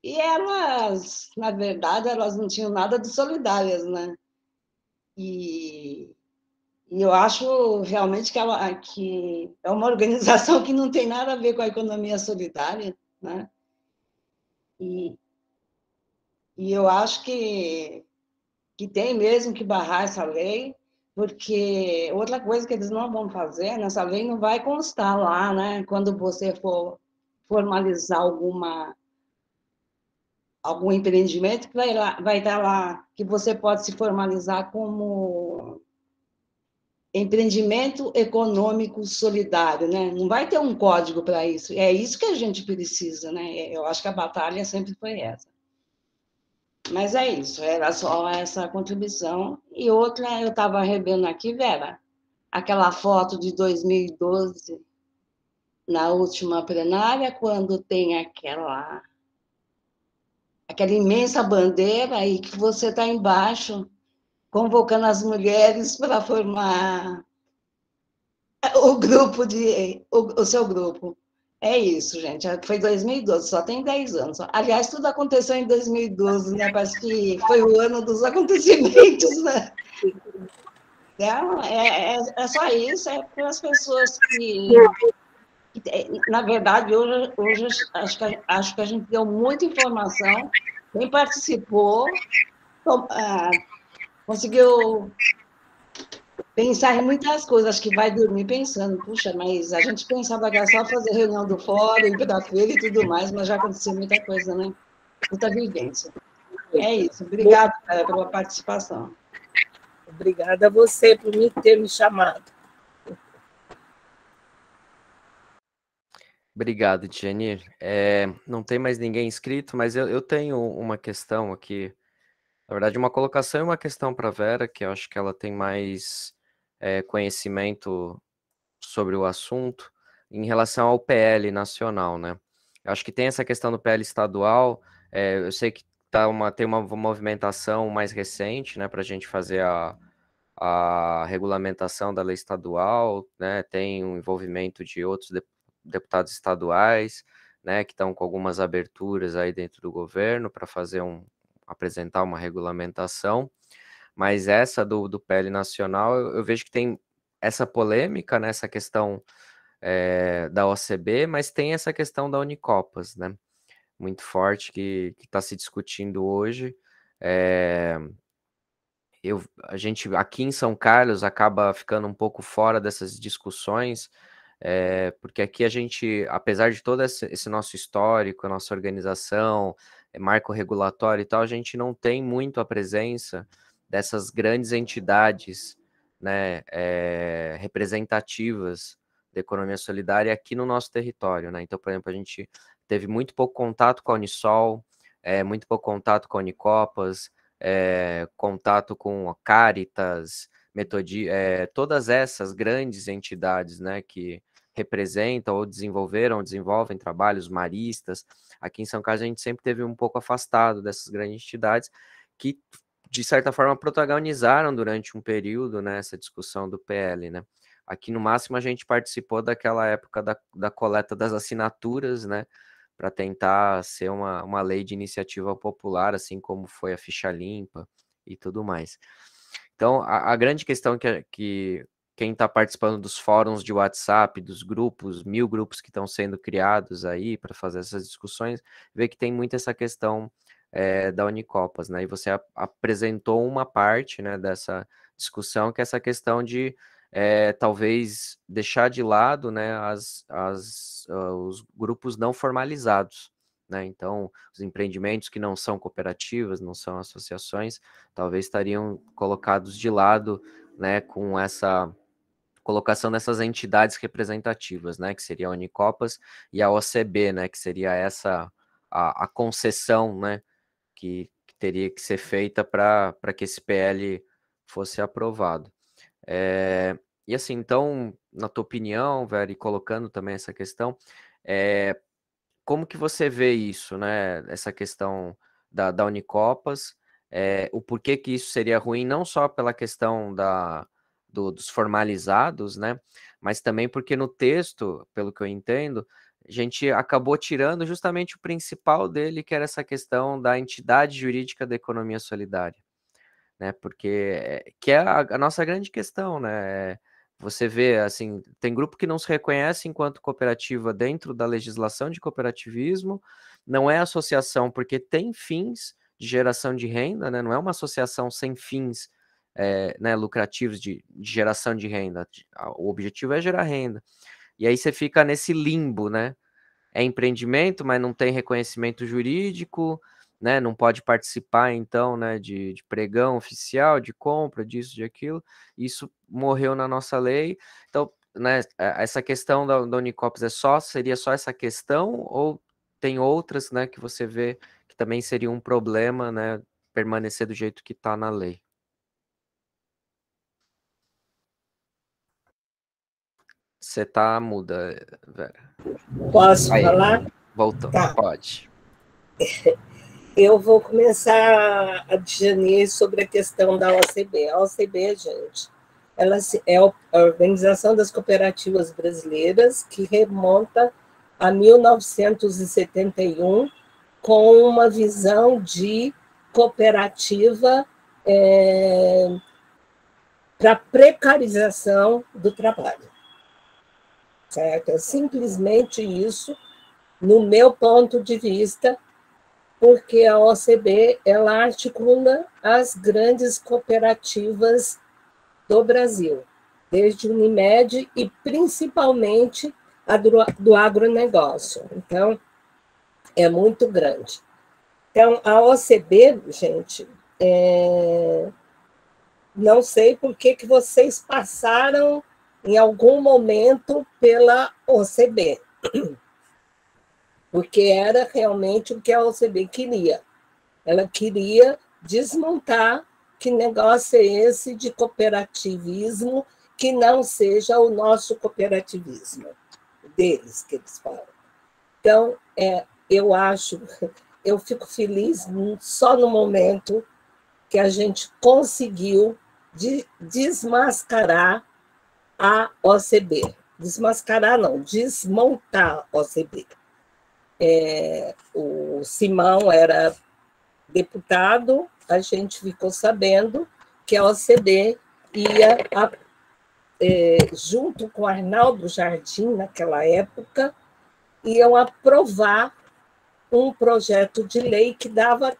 E elas, na verdade, elas não tinham nada de solidárias, né? E eu acho realmente que é uma organização que não tem nada a ver com a economia solidária, né? E eu acho que tem mesmo que barrar essa lei, porque outra coisa que eles não vão fazer, nessa lei não vai constar lá, né? Quando você for formalizar algum empreendimento, que vai estar lá que você pode se formalizar como empreendimento econômico solidário, né? Não vai ter um código para isso. É isso que a gente precisa, né? Eu acho que a batalha sempre foi essa. Mas é isso, era só essa contribuição. E outra, eu estava revendo aqui, Vera, aquela foto de 2012, na última plenária, quando tem aquela imensa bandeira e que você está embaixo, convocando as mulheres para formar o seu grupo. É isso, gente. Foi 2012, só tem 10 anos. Aliás, tudo aconteceu em 2012, né? Parece que foi o ano dos acontecimentos, né? Então, é só isso, é para as pessoas que na verdade, hoje acho que a gente deu muita informação. Quem participou conseguiu pensar em muitas coisas, acho que vai dormir pensando, puxa, mas a gente pensava que era só fazer reunião do fórum, ir para a feira e tudo mais, mas já aconteceu muita coisa, né? Muita vivência. É isso. Obrigada pela participação. Obrigada a você por ter me chamado. Obrigado, Tianir. Não tem mais ninguém inscrito, mas eu tenho uma questão aqui. Na verdade, uma colocação e uma questão para a Vera, que eu acho que ela tem mais conhecimento sobre o assunto, em relação ao PL nacional, né? Eu acho que tem essa questão do PL estadual, eu sei que tem uma movimentação mais recente, né, para a gente fazer a regulamentação da lei estadual, né, tem um envolvimento de outros deputados estaduais, né, que estão com algumas aberturas aí dentro do governo para apresentar uma regulamentação, mas essa do PL nacional, eu vejo que tem essa polêmica, né, essa questão da OCB, mas tem essa questão da Unicopas, né, muito forte que está se discutindo hoje. A gente aqui em São Carlos acaba ficando um pouco fora dessas discussões, porque aqui a gente, apesar de todo esse nosso histórico, a nossa organização, marco regulatório e tal, a gente não tem muito a presença dessas grandes entidades, né, representativas da economia solidária aqui no nosso território, né? Então, por exemplo, a gente teve muito pouco contato com a Unisol, muito pouco contato com a Unicopas, contato com a Caritas, todas essas grandes entidades, né, que representam ou desenvolvem trabalhos maristas. Aqui em São Carlos a gente sempre teve um pouco afastado dessas grandes entidades que, de certa forma, protagonizaram durante um período, né, essa discussão do PL, né? Aqui, no máximo, a gente participou daquela época da coleta das assinaturas, né, para tentar ser uma lei de iniciativa popular, assim como foi a ficha limpa e tudo mais. Então, a grande questão que quem está participando dos fóruns de WhatsApp, dos grupos, 1000 grupos que estão sendo criados aí para fazer essas discussões, vê que tem muito essa questão da Unicopas, né? E você apresentou uma parte, né, dessa discussão, que é essa questão de talvez deixar de lado, né, os grupos não formalizados, né? Então, os empreendimentos que não são cooperativas, não são associações, talvez estariam colocados de lado, né, com essa colocação dessas entidades representativas, né, que seria a Unicopas e a OCB, né, que seria a concessão, né, que teria que ser feita para que esse PL fosse aprovado. E assim, então, na tua opinião, Vera, e colocando também essa questão, como que você vê isso, né? Essa questão da Unicopas, o porquê que isso seria ruim, não só pela questão dos formalizados, né? Mas também porque no texto, pelo que eu entendo, a gente acabou tirando justamente o principal dele, que era essa questão da entidade jurídica da economia solidária, né? Porque que é a nossa grande questão, né? Você vê, assim, tem grupo que não se reconhece enquanto cooperativa dentro da legislação de cooperativismo, não é associação porque tem fins de geração de renda, né? Não é uma associação sem fins né, lucrativos de geração de renda. O objetivo é gerar renda. E aí você fica nesse limbo, né? É empreendimento, mas não tem reconhecimento jurídico, né, não pode participar, então, né, de pregão oficial, de compra, disso, de aquilo. Isso morreu na nossa lei. Então, né, essa questão da Unicops seria só essa questão, ou tem outras, né, que você vê que também seria um problema, né, permanecer do jeito que está na lei? Você tá muda, Vera. Posso Aí, falar? voltou. Tá. Pode. Eu vou começar a dizer sobre a questão da OCB. A OCB, gente, ela é a Organização das Cooperativas Brasileiras, que remonta a 1971, com uma visão de cooperativa para precarização do trabalho. Certo? É simplesmente isso, no meu ponto de vista, porque a OCB ela articula as grandes cooperativas do Brasil, desde o Unimed e principalmente a do agronegócio. Então, é muito grande. Então, a OCB, gente, não sei por que vocês passaram em algum momento pela OCB, porque era realmente o que a OCB queria. Ela queria desmontar que negócio é esse de cooperativismo que não seja o nosso cooperativismo deles, que eles falam. Então, eu fico feliz só no momento que a gente conseguiu desmascarar a OCB. Desmascarar não, desmontar a OCB. O Simão era deputado, a gente ficou sabendo que a OCB ia, junto com Arnaldo Jardim, naquela época, iam aprovar um projeto de lei que dava,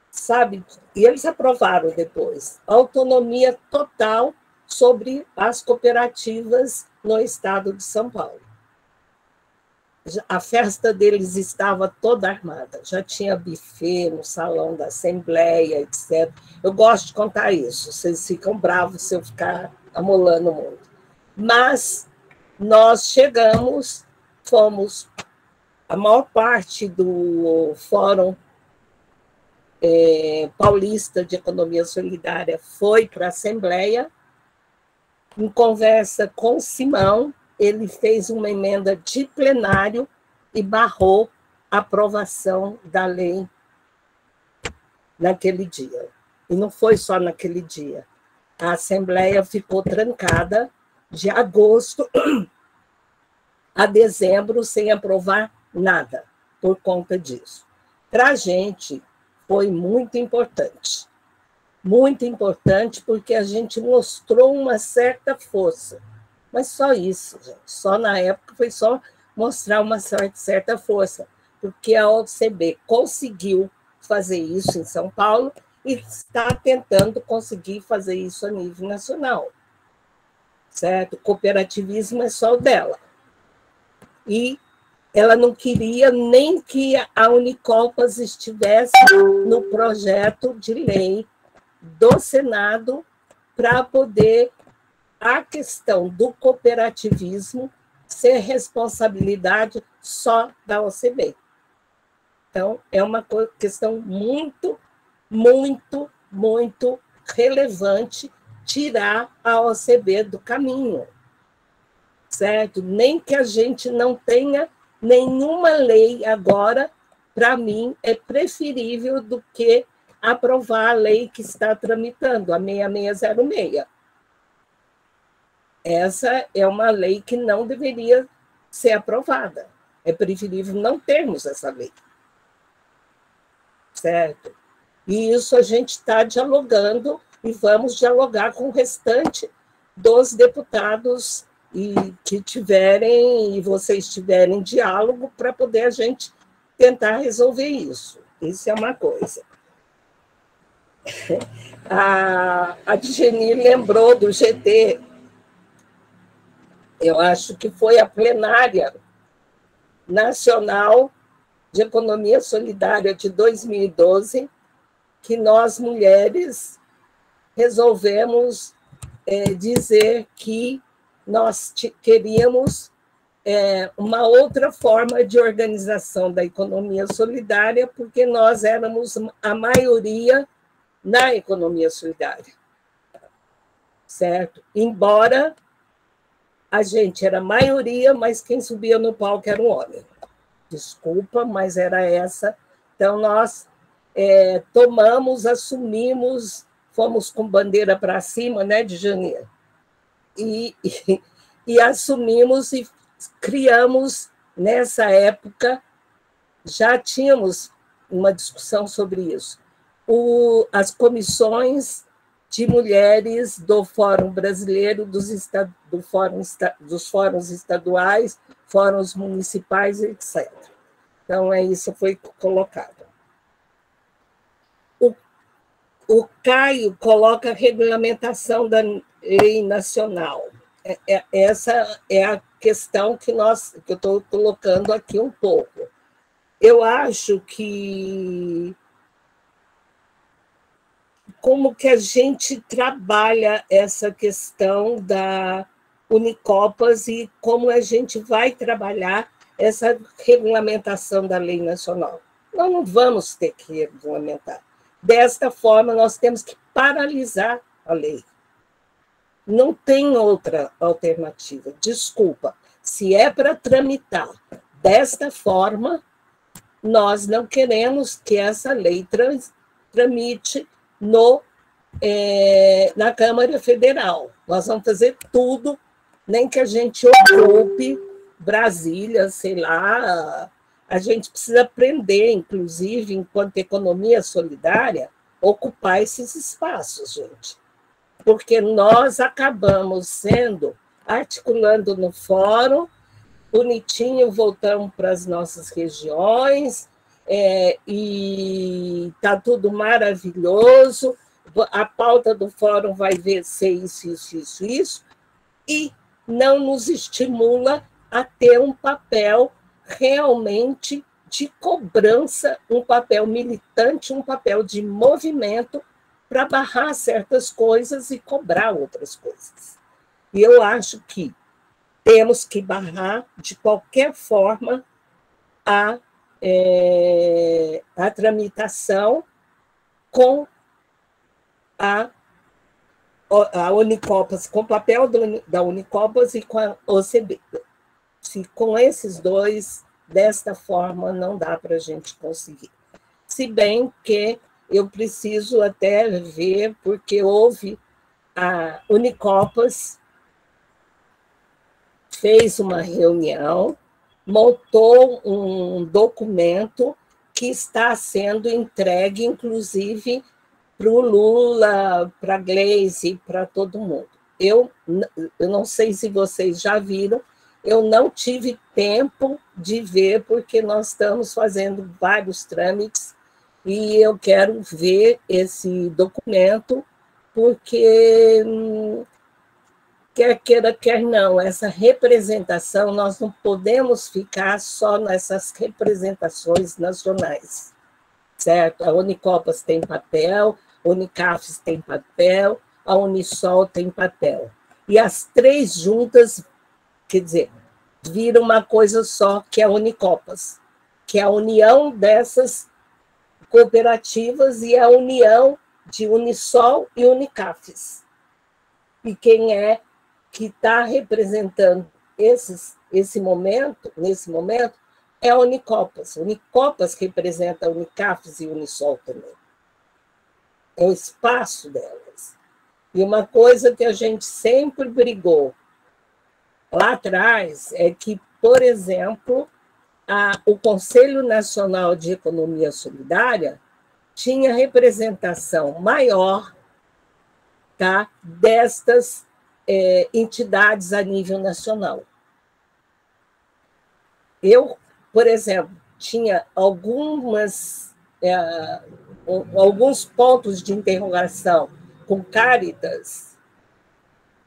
sabe, e eles aprovaram depois, autonomia total sobre as cooperativas no estado de São Paulo. A festa deles estava toda armada, já tinha buffet no salão da Assembleia, etc. Eu gosto de contar isso, vocês ficam bravos se eu ficar amolando muito. Mas nós chegamos, fomos, a maior parte do Fórum Paulista de Economia Solidária foi para a Assembleia, em conversa com o Simão, ele fez uma emenda de plenário e barrou a aprovação da lei naquele dia. E não foi só naquele dia. A Assembleia ficou trancada de agosto a dezembro sem aprovar nada por conta disso. Para a gente, foi muito importante. Muito importante porque a gente mostrou uma certa força. Mas só isso, gente. Só na época foi só mostrar uma certa força, porque a OCB conseguiu fazer isso em São Paulo e está tentando conseguir fazer isso a nível nacional. Certo? O cooperativismo é só o dela. E ela não queria nem que a Unicopas estivesse no projeto de lei do Senado para poder a questão do cooperativismo ser responsabilidade só da OCB. Então, é uma questão muito, muito, muito relevante tirar a OCB do caminho, certo? Nem que a gente não tenha nenhuma lei agora, para mim, é preferível do que aprovar a lei que está tramitando, a 6606. Essa é uma lei que não deveria ser aprovada. É preferível não termos essa lei. Certo? E isso a gente está dialogando e vamos dialogar com o restante dos deputados que tiverem, e vocês tiverem diálogo para poder a gente tentar resolver isso. Isso é uma coisa. A Djeni lembrou do GT. Eu acho que foi a plenária nacional de Economia Solidária de 2012, que nós, mulheres, resolvemos dizer que nós queríamos uma outra forma de organização da economia solidária, porque nós éramos a maioria na economia solidária, certo? Embora a gente era a maioria, mas quem subia no palco era o homem. Desculpa, mas era essa. Então, nós tomamos, assumimos, fomos com bandeira para cima, né, de janeiro, e assumimos e criamos, nessa época, já tínhamos uma discussão sobre isso, as comissões de mulheres do Fórum Brasileiro, dos fóruns estaduais, fóruns municipais, etc. Então, isso foi colocado. O Caio coloca a regulamentação da lei nacional. Essa é a questão que eu estou colocando aqui um pouco. Eu acho que como que a gente trabalha essa questão da Unicopas e como a gente vai trabalhar essa regulamentação da lei nacional. Nós não vamos ter que regulamentar. Desta forma, nós temos que paralisar a lei. Não tem outra alternativa. Desculpa. Se é para tramitar desta forma, nós não queremos que essa lei tramite na Câmara Federal. Nós vamos fazer tudo, nem que a gente ocupe Brasília, sei lá. A gente precisa aprender, inclusive, enquanto economia solidária, ocupar esses espaços, gente. Porque nós acabamos articulando no fórum, bonitinho, voltamos para as nossas regiões, e está tudo maravilhoso, a pauta do fórum vai ser isso, e não nos estimula a ter um papel realmente de cobrança, um papel militante, um papel de movimento para barrar certas coisas e cobrar outras coisas. E eu acho que temos que barrar, de qualquer forma, a tramitação com a Unicopas, com o papel da Unicopas e com a OCB. Se com esses dois, desta forma, não dá para a gente conseguir. Se bem que eu preciso até ver, porque houve a Unicopas, fez uma reunião, montou um documento que está sendo entregue, inclusive, para o Lula, para a Gleisi, para todo mundo. Eu não sei se vocês já viram, eu não tive tempo de ver, porque nós estamos fazendo vários trâmites, e eu quero ver esse documento, porque, quer queira, quer não, essa representação, nós não podemos ficar só nessas representações nacionais, certo? A Unicopas tem papel, a Unicafes tem papel, a Unisol tem papel. E as três juntas, quer dizer, viram uma coisa só, que é a Unicopas, que é a união dessas cooperativas e a união de Unisol e Unicafes. E quem é que está representando nesse momento, é a Unicopas. A Unicopas representa a Unicafes e a Unisol também. É o espaço delas. E uma coisa que a gente sempre brigou lá atrás é que, por exemplo, o Conselho Nacional de Economia Solidária tinha representação maior, tá, destas entidades a nível nacional. Eu, por exemplo, tinha alguns pontos de interrogação com Caritas,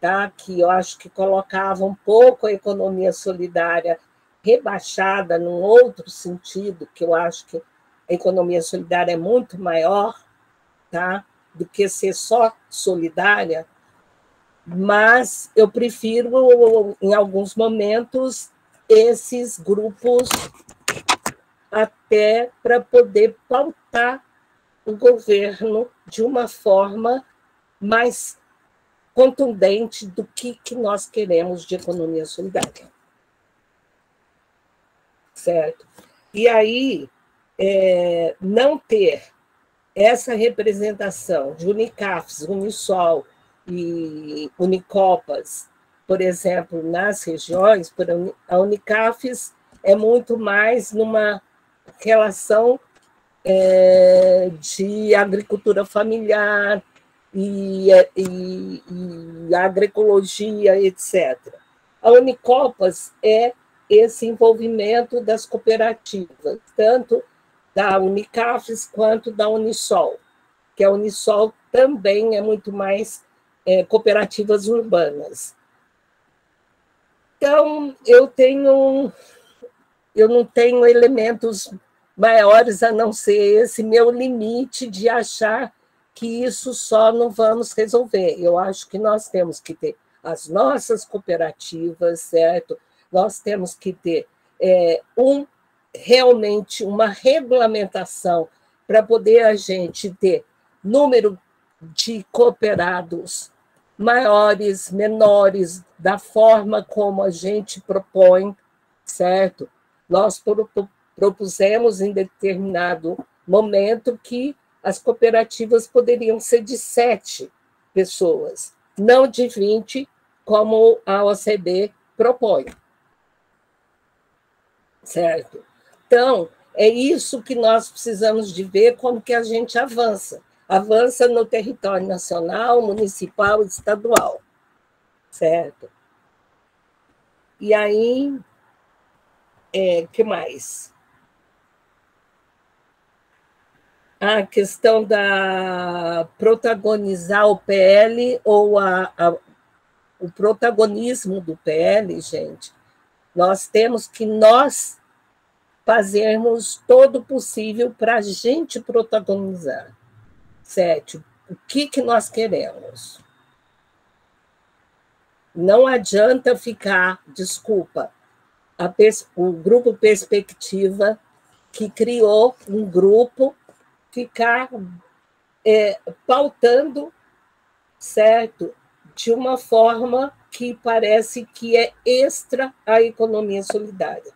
tá, que eu acho que colocavam um pouco a economia solidária rebaixada num outro sentido, que eu acho que a economia solidária é muito maior, tá? Do que ser só solidária, mas eu prefiro, em alguns momentos, esses grupos até para poder pautar o governo de uma forma mais contundente do que nós queremos de economia solidária. Certo? E aí, não ter essa representação de Unicafes, Unisol e Unicopas, por exemplo, nas regiões, a Unicafes é muito mais numa relação de agricultura familiar e agroecologia, etc. A Unicopas é esse envolvimento das cooperativas, tanto da Unicafes quanto da Unisol, que a Unisol também é muito mais cooperativas urbanas. Então, eu não tenho elementos maiores a não ser esse meu limite de achar que isso só não vamos resolver. Eu acho que nós temos que ter as nossas cooperativas, certo? Nós temos que ter realmente uma regulamentação para poder a gente ter número de cooperados maiores, menores, da forma como a gente propõe, certo? Nós propusemos em determinado momento que as cooperativas poderiam ser de 7 pessoas, não de 20, como a OCDE propõe. Certo? Então, é isso que nós precisamos de ver como que a gente avança. Avança no território nacional, municipal e estadual. Certo? E aí, que mais? A questão da protagonizar o PL ou o protagonismo do PL, gente, nós temos que fazermos todo o possível para a gente protagonizar. Certo? O que nós queremos? Não adianta ficar, desculpa, o grupo Perspectiva, que criou um grupo, ficar pautando, certo? De uma forma que parece que é extra à economia solidária.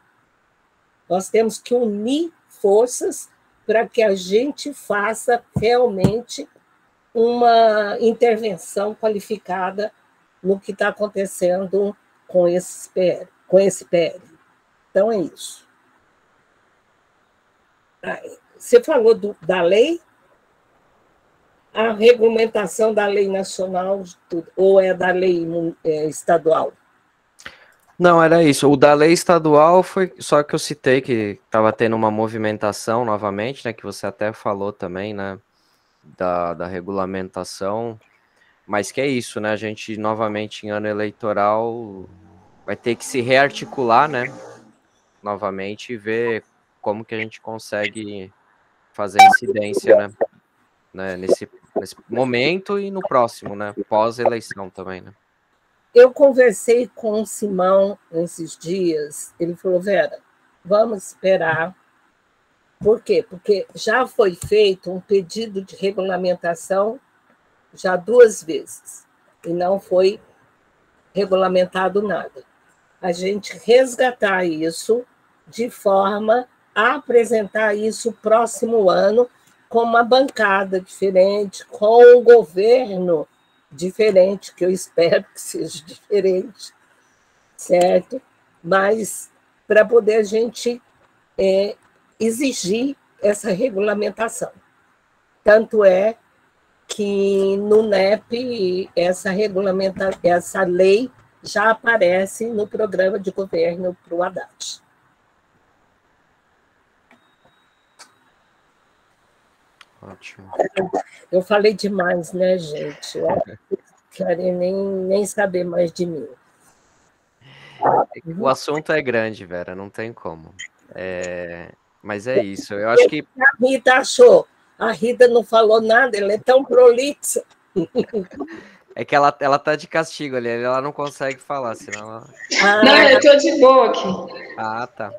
Nós temos que unir forças para que a gente faça realmente uma intervenção qualificada no que está acontecendo com esse PL. Então, é isso. Você falou da lei? A regulamentação da lei nacional ou é da lei estadual? Não, era isso. O da lei estadual foi só que eu citei que estava tendo uma movimentação novamente, né? Que você até falou também, né? Da regulamentação. Mas que é isso, né? A gente, novamente, em ano eleitoral, vai ter que se rearticular, né? Novamente, e ver como que a gente consegue fazer incidência, né? Nesse momento e no próximo, né? Pós-eleição também, né? Eu conversei com o Simão esses dias, ele falou, Vera, vamos esperar. Por quê? Porque já foi feito um pedido de regulamentação já 2 vezes, e não foi regulamentado nada. A gente resgatar isso de forma a apresentar isso próximo ano com uma bancada diferente, com um governo diferente, que eu espero que seja diferente, certo? Mas para poder a gente exigir essa regulamentação. Tanto é que no NEP essa lei já aparece no programa de governo para o Haddad. Ótimo. Eu falei demais, né, gente? Eu não quero nem saber mais de mim. O assunto é grande, Vera, não tem como. Mas é isso. Eu acho que a Rita achou. A Rita não falou nada, ela é tão prolixa. é que ela tá de castigo ali, ela não consegue falar, senão ela... Não, eu tô de boa aqui. Ah, tá.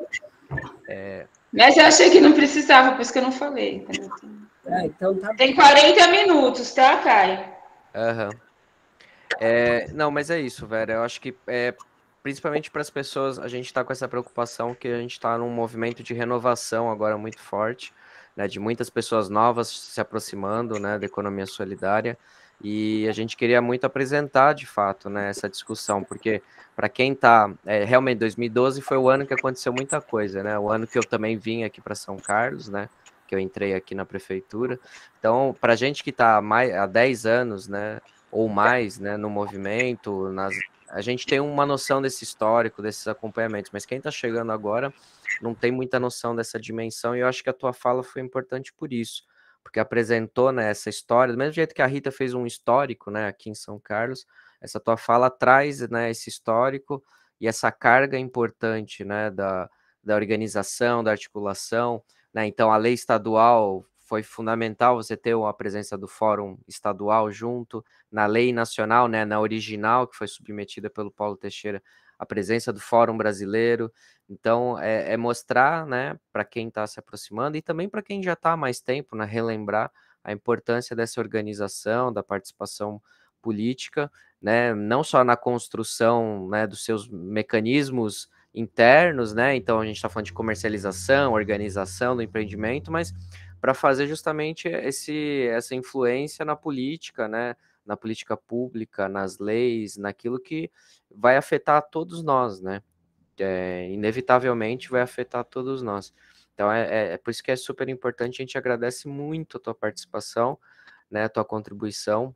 Mas eu achei que não precisava, por isso que eu não falei. Então tá bom. Tem 40 minutos, tá, Caio? Aham. Não, mas é isso, Vera. Eu acho que principalmente para as pessoas, a gente está com essa preocupação que a gente está num movimento de renovação agora muito forte, né, de muitas pessoas novas se aproximando, né, da economia solidária, e a gente queria muito apresentar, de fato, né, essa discussão, porque para quem está, realmente 2012 foi o ano que aconteceu muita coisa, né, o ano que eu também vim aqui para São Carlos, né, que eu entrei aqui na prefeitura. Então, para a gente que está há 10 anos, né, ou mais, né, no movimento, a gente tem uma noção desse histórico, desses acompanhamentos, mas quem está chegando agora não tem muita noção dessa dimensão, e eu acho que a tua fala foi importante por isso, porque apresentou, né, essa história, do mesmo jeito que a Rita fez um histórico, né, aqui em São Carlos, essa tua fala traz, né, esse histórico e essa carga importante, né, da organização, da articulação, né, então a lei estadual foi fundamental você ter a presença do Fórum Estadual junto, na lei nacional, né, na original, que foi submetida pelo Paulo Teixeira, a presença do Fórum Brasileiro. Então, é mostrar, né, para quem está se aproximando e também para quem já está há mais tempo, né, relembrar a importância dessa organização, da participação política, né, não só na construção, né, dos seus mecanismos internos, né, então a gente está falando de comercialização, organização do empreendimento, mas para fazer justamente essa influência na política, né, na política pública, nas leis, naquilo que vai afetar todos nós, né? Inevitavelmente vai afetar todos nós. Então é por isso que é super importante, a gente agradece muito a tua participação, né, a tua contribuição.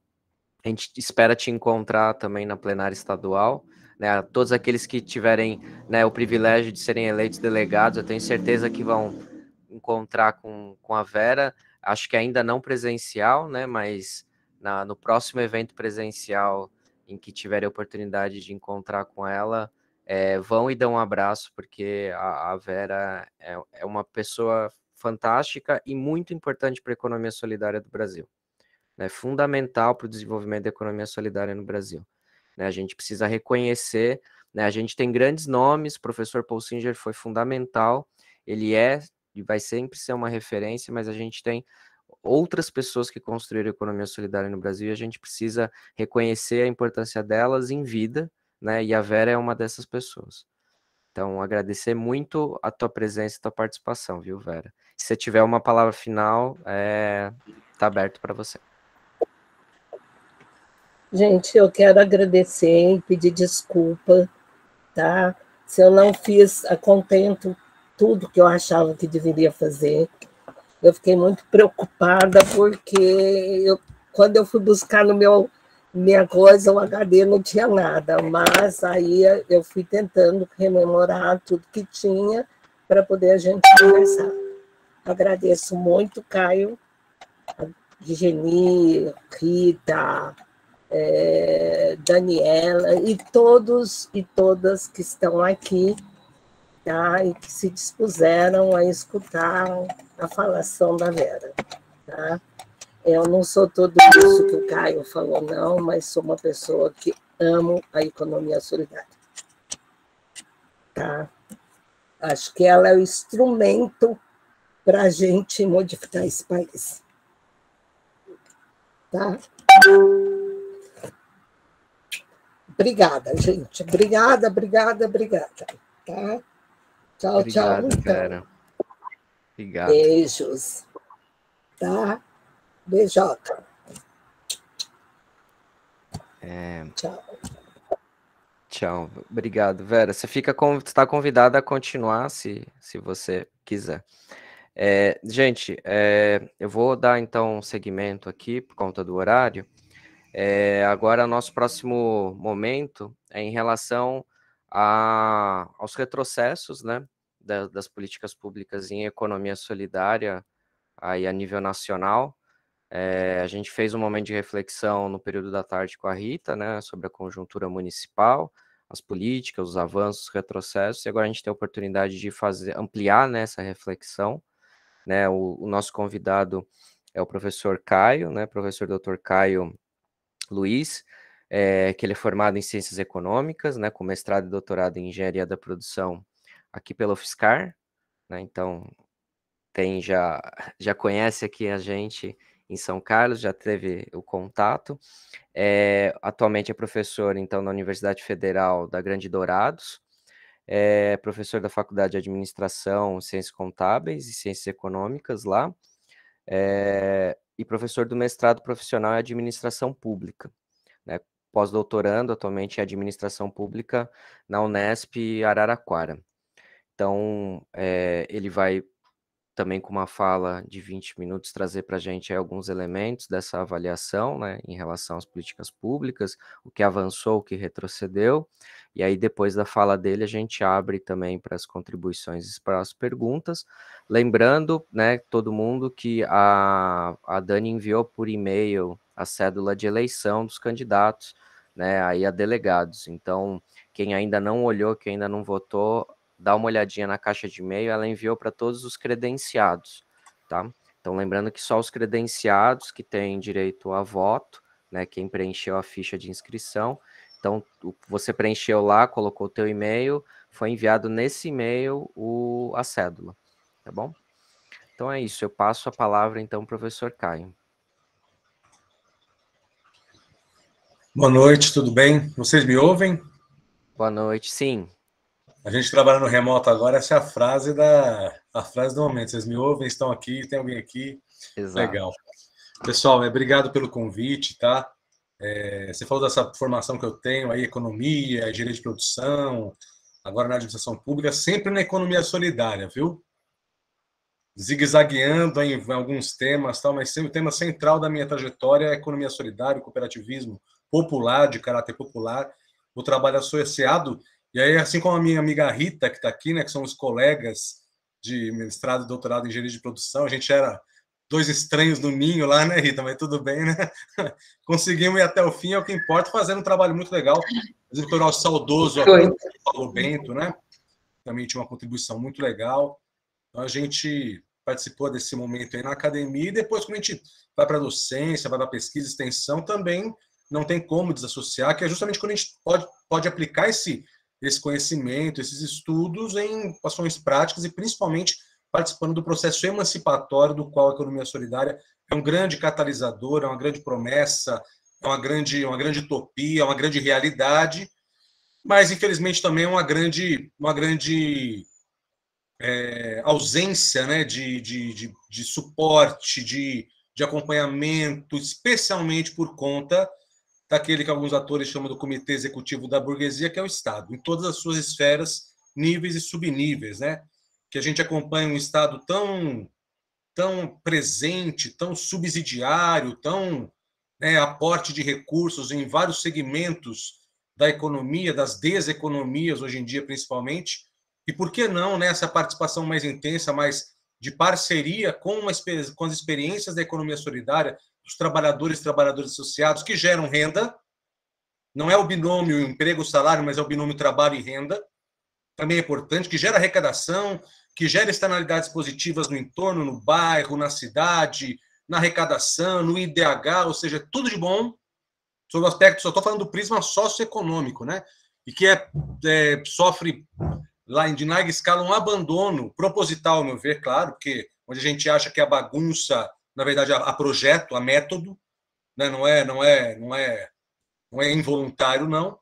A gente espera te encontrar também na plenária estadual, né? Todos aqueles que tiverem, né, o privilégio de serem eleitos delegados, eu tenho certeza que vão encontrar com a Vera, acho que ainda não presencial, né, mas no próximo evento presencial em que tiverem a oportunidade de encontrar com ela, vão e dão um abraço, porque a Vera é uma pessoa fantástica e muito importante para a economia solidária do Brasil, né, fundamental para o desenvolvimento da economia solidária no Brasil. Né, a gente precisa reconhecer, né, a gente tem grandes nomes, o professor Paul Singer foi fundamental, ele e vai sempre ser uma referência, mas a gente tem outras pessoas que construíram a economia solidária no Brasil e a gente precisa reconhecer a importância delas em vida, né, e a Vera é uma dessas pessoas. Então, agradecer muito a tua presença e a tua participação, viu, Vera? Se você tiver uma palavra final, tá aberto para você. Gente, eu quero agradecer e pedir desculpa, tá? Se eu não fiz a contento tudo que eu achava que deveria fazer. Eu fiquei muito preocupada porque quando eu fui buscar no minha coisa, o HD não tinha nada, mas aí eu fui tentando rememorar tudo que tinha para poder a gente conversar. Agradeço muito, Caio, Geni, Rita, Daniela e todos e todas que estão aqui, tá? E que se dispuseram a escutar a falação da Vera. Tá? Eu não sou tudo isso que o Caio falou, não, mas sou uma pessoa que amo a economia solidária. Tá? Acho que ela é o instrumento para a gente modificar esse país. Tá? Obrigada, gente. Obrigada. Tá? Tchau, Obrigado, tchau. Então. Vera. Obrigado. Beijos. Tá? Beijota. Tchau. Tchau. Obrigado, Vera. Você está convidada a continuar se você quiser. Gente, eu vou dar então um segmento aqui por conta do horário. Agora, nosso próximo momento é em relação aos retrocessos, né, das políticas públicas em economia solidária aí a nível nacional. A gente fez um momento de reflexão no período da tarde com a Rita, né, sobre a conjuntura municipal, as políticas, os avanços, os retrocessos, e agora a gente tem a oportunidade de ampliar, né, essa reflexão, né? O nosso convidado é o professor Caio, né, professor Dr. Caio Luiz, que ele é formado em Ciências Econômicas, né, com mestrado e doutorado em Engenharia da Produção aqui pela UFSCar, né, então já conhece aqui a gente em São Carlos, já teve o contato. Atualmente é professor, então, na Universidade Federal da Grande Dourados, professor da Faculdade de Administração, Ciências Contábeis e Ciências Econômicas lá, e professor do mestrado profissional em Administração Pública, né, pós-doutorando atualmente em Administração Pública na Unesp Araraquara. Então, ele vai também com uma fala de 20 minutos trazer para a gente alguns elementos dessa avaliação, né, em relação às políticas públicas, o que avançou, o que retrocedeu, e aí depois da fala dele a gente abre também para as contribuições e para as perguntas, lembrando, né, todo mundo que a Dani enviou por e-mail a cédula de eleição dos candidatos, né, aí a delegados, então quem ainda não olhou, quem ainda não votou, dá uma olhadinha na caixa de e-mail, ela enviou para todos os credenciados, tá? Então, lembrando que só os credenciados que têm direito a voto, né, quem preencheu a ficha de inscrição, então, você preencheu lá, colocou o teu e-mail, foi enviado nesse e-mail a cédula, tá bom? Então, é isso, eu passo a palavra, então, ao professor Caio. Boa noite, tudo bem? Vocês me ouvem? Boa noite, sim. A gente trabalha no remoto agora, essa é a frase do momento. Vocês me ouvem, estão aqui, tem alguém aqui? Exato. Legal. Pessoal, obrigado pelo convite, tá? Você falou dessa formação que eu tenho aí, economia, engenharia de produção, agora na administração pública, sempre na economia solidária, viu? Zigue-zagueando em alguns temas, tal, mas sempre o tema central da minha trajetória é a economia solidária, o cooperativismo popular, de caráter popular, o trabalho associado. E aí, assim como a minha amiga Rita, que está aqui, né, que são os colegas de mestrado e doutorado em engenharia de produção, a gente era dois estranhos no ninho lá, né, Rita? Mas tudo bem, né? Conseguimos ir até o fim, é o que importa, fazendo um trabalho muito legal. Inclusive, o nosso saudoso Paulo Bento, né? Também tinha uma contribuição muito legal. Então, a gente participou desse momento aí na academia e depois, quando a gente vai para a docência, vai para a pesquisa e extensão, também não tem como desassociar, que é justamente quando a gente pode aplicar esse conhecimento, esses estudos em ações práticas e principalmente participando do processo emancipatório do qual a economia solidária é um grande catalisador, é uma grande promessa, é uma grande utopia, é uma grande realidade, mas infelizmente também é uma grande ausência, né, de suporte, de acompanhamento, especialmente por conta daquele que alguns atores chamam do Comitê Executivo da Burguesia, que é o Estado, em todas as suas esferas, níveis e subníveis, né? Que a gente acompanha um Estado tão presente, tão subsidiário, tão aporte de recursos em vários segmentos da economia, das deseconomias, hoje em dia, principalmente, e por que não, né, essa participação mais intensa, mais de parceria com as experiências da economia solidária, dos trabalhadores e trabalhadoras associados que geram renda, não é o binômio emprego-salário, mas é o binômio trabalho e renda, também é importante, que gera arrecadação, que gera externalidades positivas no entorno, no bairro, na cidade, na arrecadação, no IDH, ou seja, tudo de bom, sobre o aspecto, só estou falando do prisma socioeconômico, né? E que sofre, lá em larga escala, um abandono proposital, ao meu ver, claro, porque onde a gente acha que a bagunça, na verdade, a projeto, a método, né? não é involuntário, não,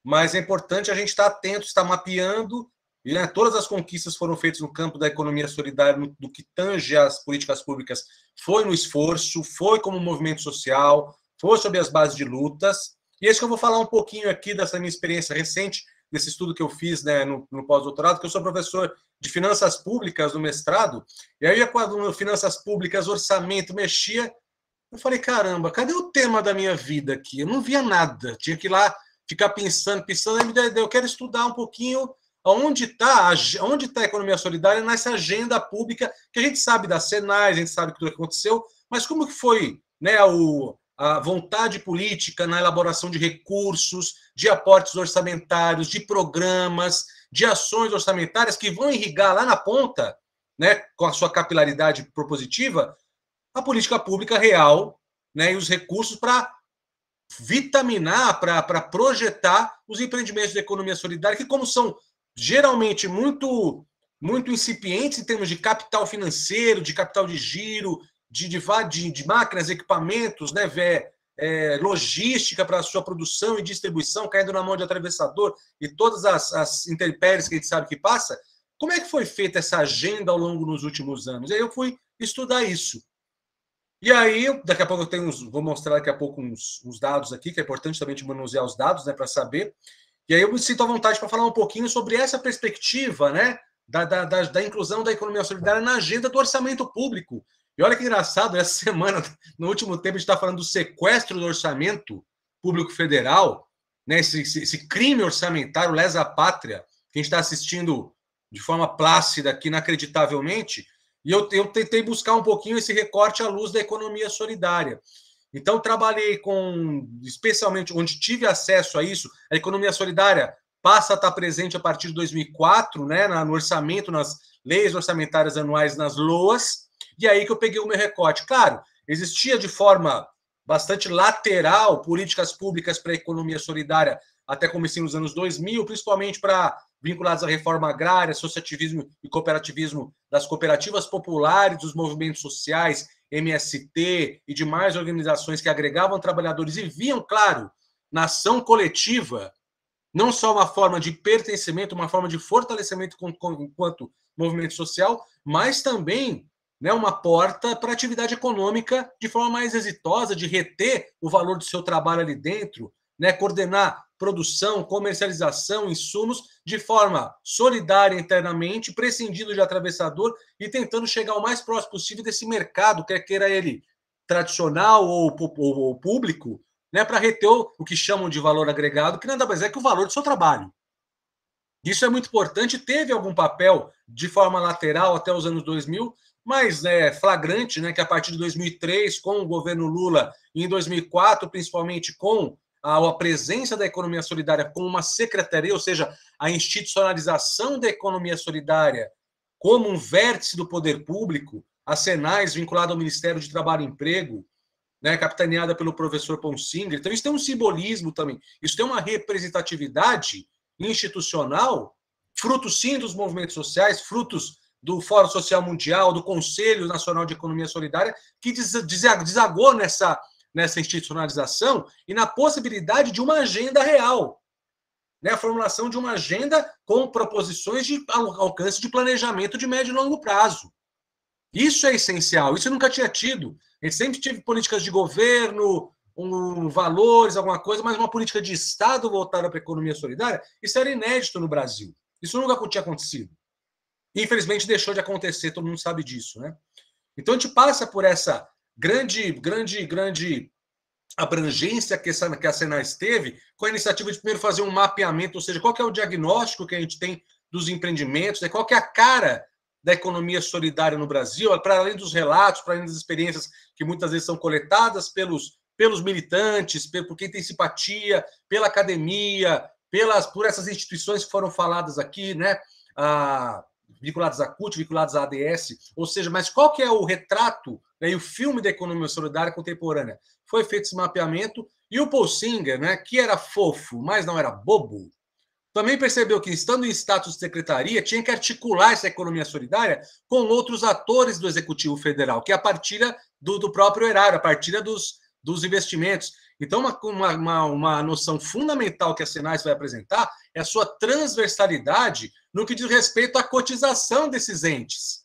mas é importante a gente estar atento, estar mapeando, e né, todas as conquistas foram feitas no campo da economia solidária, do que tange as políticas públicas, foi no esforço, foi como movimento social, foi sobre as bases de lutas, e é isso que eu vou falar um pouquinho aqui dessa minha experiência recente, desse estudo que eu fiz, né, no pós-doutorado, que eu sou professor de finanças públicas no mestrado, e aí quando finanças públicas, orçamento, mexia, eu falei, caramba, cadê o tema da minha vida aqui? Eu não via nada, tinha que ir lá ficar pensando, aí me deu, eu quero estudar um pouquinho onde está a economia solidária nessa agenda pública, que a gente sabe da Senai, a gente sabe tudo que aconteceu, mas como que foi, né, a vontade política na elaboração de recursos, de aportes orçamentários, de programas, de ações orçamentárias que vão irrigar lá na ponta, né, com a sua capilaridade propositiva, a política pública real, né, e os recursos para vitaminar, para projetar os empreendimentos da economia solidária, que, como são geralmente muito incipientes em termos de capital financeiro, de capital de giro, de máquinas, equipamentos, né, logística para a sua produção e distribuição, caindo na mão de atravessador e todas as intempéries que a gente sabe que passa, como é que foi feita essa agenda ao longo dos últimos anos? E aí eu fui estudar isso. E aí, daqui a pouco vou mostrar daqui a pouco uns dados aqui, que é importante também de manusear os dados, né, para saber. E aí eu me sinto à vontade para falar um pouquinho sobre essa perspectiva, né, da inclusão da economia solidária na agenda do orçamento público. E olha que engraçado, essa semana, no último tempo, a gente está falando do sequestro do orçamento público federal, né, esse crime orçamentário, lesa pátria, que a gente está assistindo de forma plácida aqui, inacreditavelmente. E eu tentei buscar um pouquinho esse recorte à luz da economia solidária. Então, trabalhei especialmente, onde tive acesso a isso, a economia solidária passa a estar presente a partir de 2004, né, no orçamento, nas leis orçamentárias anuais, nas LOAs, e aí que eu peguei o meu recorte. Claro, existia de forma bastante lateral políticas públicas para a economia solidária até comecinho nos anos 2000, principalmente vinculados à reforma agrária, associativismo e cooperativismo das cooperativas populares, dos movimentos sociais, MST e demais organizações que agregavam trabalhadores e viam, claro, na ação coletiva, não só uma forma de pertencimento, uma forma de fortalecimento enquanto movimento social, mas também, né, uma porta para a atividade econômica de forma mais exitosa, de reter o valor do seu trabalho ali dentro, né, coordenar produção, comercialização, insumos de forma solidária internamente, prescindindo de atravessador e tentando chegar o mais próximo possível desse mercado, quer queira ele tradicional ou público, né, para reter o que chamam de valor agregado, que nada mais é que o valor do seu trabalho. Isso é muito importante, teve algum papel de forma lateral até os anos 2000, mas flagrante, né, que a partir de 2003, com o governo Lula, e em 2004, principalmente com a presença da economia solidária como uma secretaria, ou seja, a institucionalização da economia solidária como um vértice do poder público, a Senais, vinculada ao Ministério de Trabalho e Emprego, né, capitaneada pelo professor Ponsinger. Então, isso tem um simbolismo também, isso tem uma representatividade institucional, frutos, sim, dos movimentos sociais, frutos do Fórum Social Mundial, do Conselho Nacional de Economia Solidária, que desagou nessa institucionalização e na possibilidade de uma agenda real, né? A formulação de uma agenda com proposições de alcance de planejamento de médio e longo prazo. Isso é essencial, isso eu nunca tinha tido. A gente sempre teve políticas de governo, valores, alguma coisa, mas uma política de Estado voltada para a economia solidária, isso era inédito no Brasil. Isso nunca tinha acontecido. Infelizmente, deixou de acontecer, todo mundo sabe disso, né? Então, a gente passa por essa grande abrangência que a Senais teve, com a iniciativa de primeiro fazer um mapeamento, ou seja, qual que é o diagnóstico que a gente tem dos empreendimentos, né? Qual que é a cara da economia solidária no Brasil, para além dos relatos, para além das experiências que muitas vezes são coletadas pelos militantes, por quem tem simpatia, pela academia, por essas instituições que foram faladas aqui, né? Vinculadas à CUT, vinculadas à ADS, ou seja, mas qual que é o retrato, né, e o filme da economia solidária contemporânea? Foi feito esse mapeamento e o Ponsinger, né, que era fofo, mas não era bobo, também percebeu que, estando em status de secretaria, tinha que articular essa economia solidária com outros atores do Executivo Federal, que é a partilha do próprio erário, a partilha dos investimentos. Então, uma noção fundamental que a Senais vai apresentar é a sua transversalidade no que diz respeito à cotização desses entes.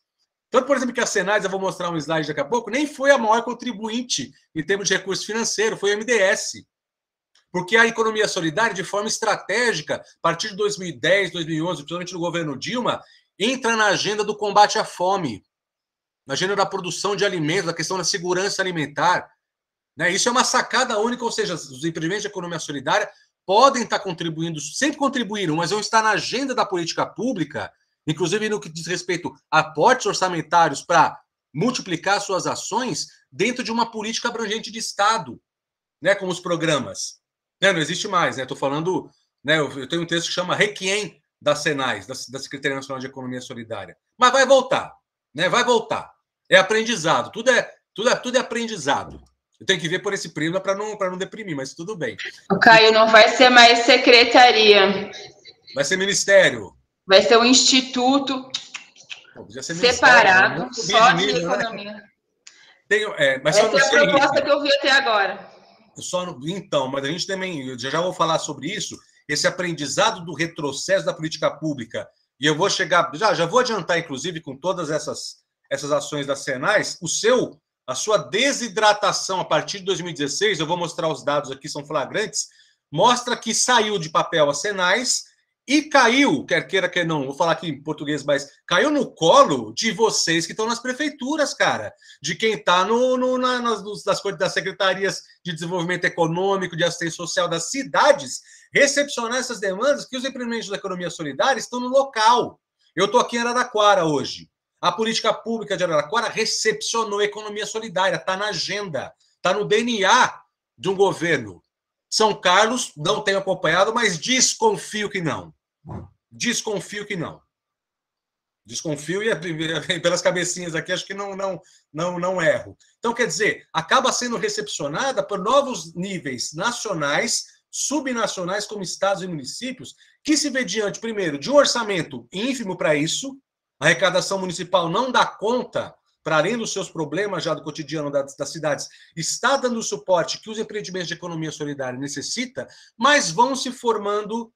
Tanto, por exemplo, que a Senais, eu vou mostrar um slide daqui a pouco, nem foi a maior contribuinte em termos de recurso financeiro, foi o MDS. Porque a economia solidária, de forma estratégica, a partir de 2010, 2011, principalmente no governo Dilma, entra na agenda do combate à fome, na agenda da produção de alimentos, da questão da segurança alimentar. Né? Isso é uma sacada única, ou seja, os empreendimentos de economia solidária podem estar contribuindo, sempre contribuíram, mas vão estar na agenda da política pública, inclusive no que diz respeito a aportes orçamentários para multiplicar suas ações dentro de uma política abrangente de Estado. né, como os programas. Né, não existe mais, né? Estou falando, né, eu tenho um texto que chama Requiem das Senais, da Secretaria Nacional de Economia Solidária. Mas vai voltar, né? Vai voltar. É aprendizado, tudo é aprendizado. Eu tenho que ver por esse prisma para não deprimir, mas tudo bem. O Caio, não vai ser mais secretaria. Vai ser ministério. Vai ser um instituto separado, só de economia. Né? Mas essa é a proposta que eu vi até agora. Então, mas a gente também, eu já vou falar sobre isso, esse aprendizado do retrocesso da política pública, e eu vou chegar, já vou adiantar, inclusive, com todas essas ações das Senais, a sua desidratação a partir de 2016, eu vou mostrar os dados aqui, são flagrantes, mostra que saiu de papel as Senais e caiu, quer queira, quer não, vou falar aqui em português, mas caiu no colo de vocês que estão nas prefeituras, cara, de quem está das secretarias de desenvolvimento econômico, de assistência social das cidades, recepcionar essas demandas que os empreendimentos da economia solidária estão no local. Eu estou aqui em Araraquara hoje. A política pública de Araraquara recepcionou a economia solidária, está na agenda, está no DNA de um governo. São Carlos, não tenho acompanhado, mas desconfio que não. Desconfio que não. Desconfio e pelas cabecinhas aqui, acho que não erro. Então, quer dizer, acaba sendo recepcionada por novos níveis nacionais, subnacionais, como estados e municípios, que se vê diante, primeiro, de um orçamento ínfimo para isso. A arrecadação municipal não dá conta, para além dos seus problemas já do cotidiano das cidades, está dando o suporte que os empreendimentos de economia solidária necessitam, mas vão se formando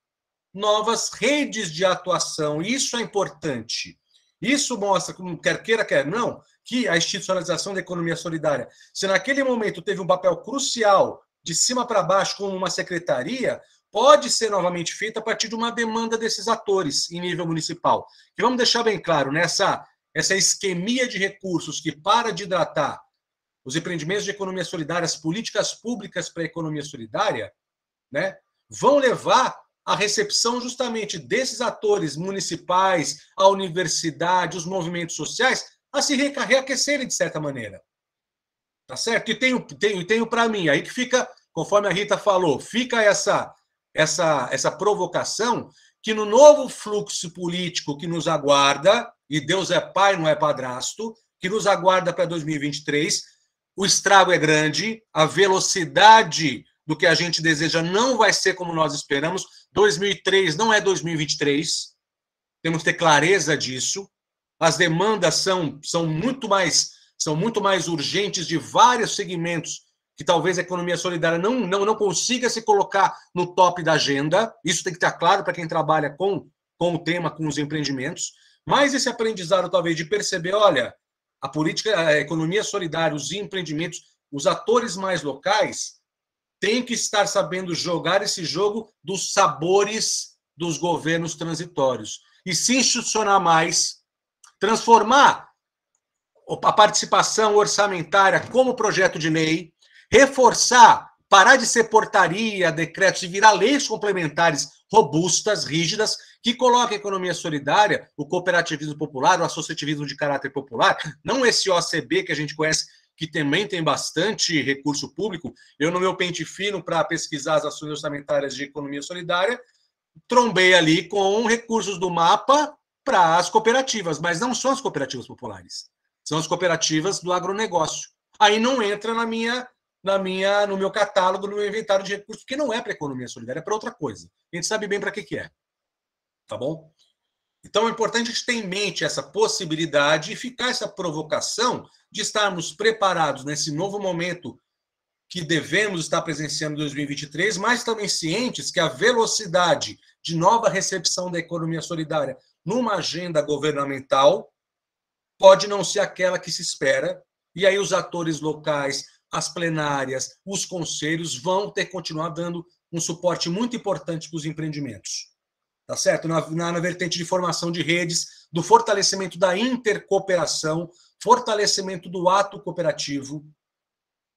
novas redes de atuação. Isso é importante. Isso mostra, quer queira, quer não, que a institucionalização da economia solidária, se naquele momento teve um papel crucial de cima para baixo como uma secretaria, pode ser novamente feita a partir de uma demanda desses atores em nível municipal. E vamos deixar bem claro, essa isquemia de recursos que para de hidratar os empreendimentos de economia solidária, as políticas públicas para a economia solidária, né, vão levar à recepção justamente desses atores municipais, a universidade, os movimentos sociais, a se reaquecerem de certa maneira. Tá certo? E tenho para mim, aí que fica, conforme a Rita falou, fica essa provocação que no novo fluxo político que nos aguarda, e Deus é pai, não é padrasto, que nos aguarda para 2023, o estrago é grande, a velocidade do que a gente deseja não vai ser como nós esperamos. 2003 não é 2023, temos que ter clareza disso. As demandas são muito mais urgentes de vários segmentos que talvez a economia solidária não consiga se colocar no top da agenda. Isso tem que estar claro para quem trabalha com o tema, com os empreendimentos. Mas esse aprendizado, talvez, de perceber, olha, a política, a economia solidária, os empreendimentos, os atores mais locais têm que estar sabendo jogar esse jogo dos sabores dos governos transitórios e se institucionar mais, transformar a participação orçamentária como projeto de lei, reforçar, parar de ser portaria, decretos e virar leis complementares robustas, rígidas, que coloquem a economia solidária, o cooperativismo popular, o associativismo de caráter popular, não esse OCB que a gente conhece, que também tem bastante recurso público. Eu, no meu pente fino para pesquisar as ações orçamentárias de economia solidária, trombei ali com recursos do MAPA para as cooperativas, mas não são as cooperativas populares, são as cooperativas do agronegócio. Aí não entra no meu catálogo, no meu inventário de recursos, porque não é para a economia solidária, é para outra coisa. A gente sabe bem para que é. Tá bom? Então é importante a gente ter em mente essa possibilidade e ficar essa provocação de estarmos preparados nesse novo momento que devemos estar presenciando em 2023, mas também cientes que a velocidade de nova recepção da economia solidária numa agenda governamental pode não ser aquela que se espera, e aí os atores locais, as plenárias, os conselhos vão ter que continuar dando um suporte muito importante para os empreendimentos. Tá certo? Na vertente de formação de redes, do fortalecimento da intercooperação, fortalecimento do ato cooperativo,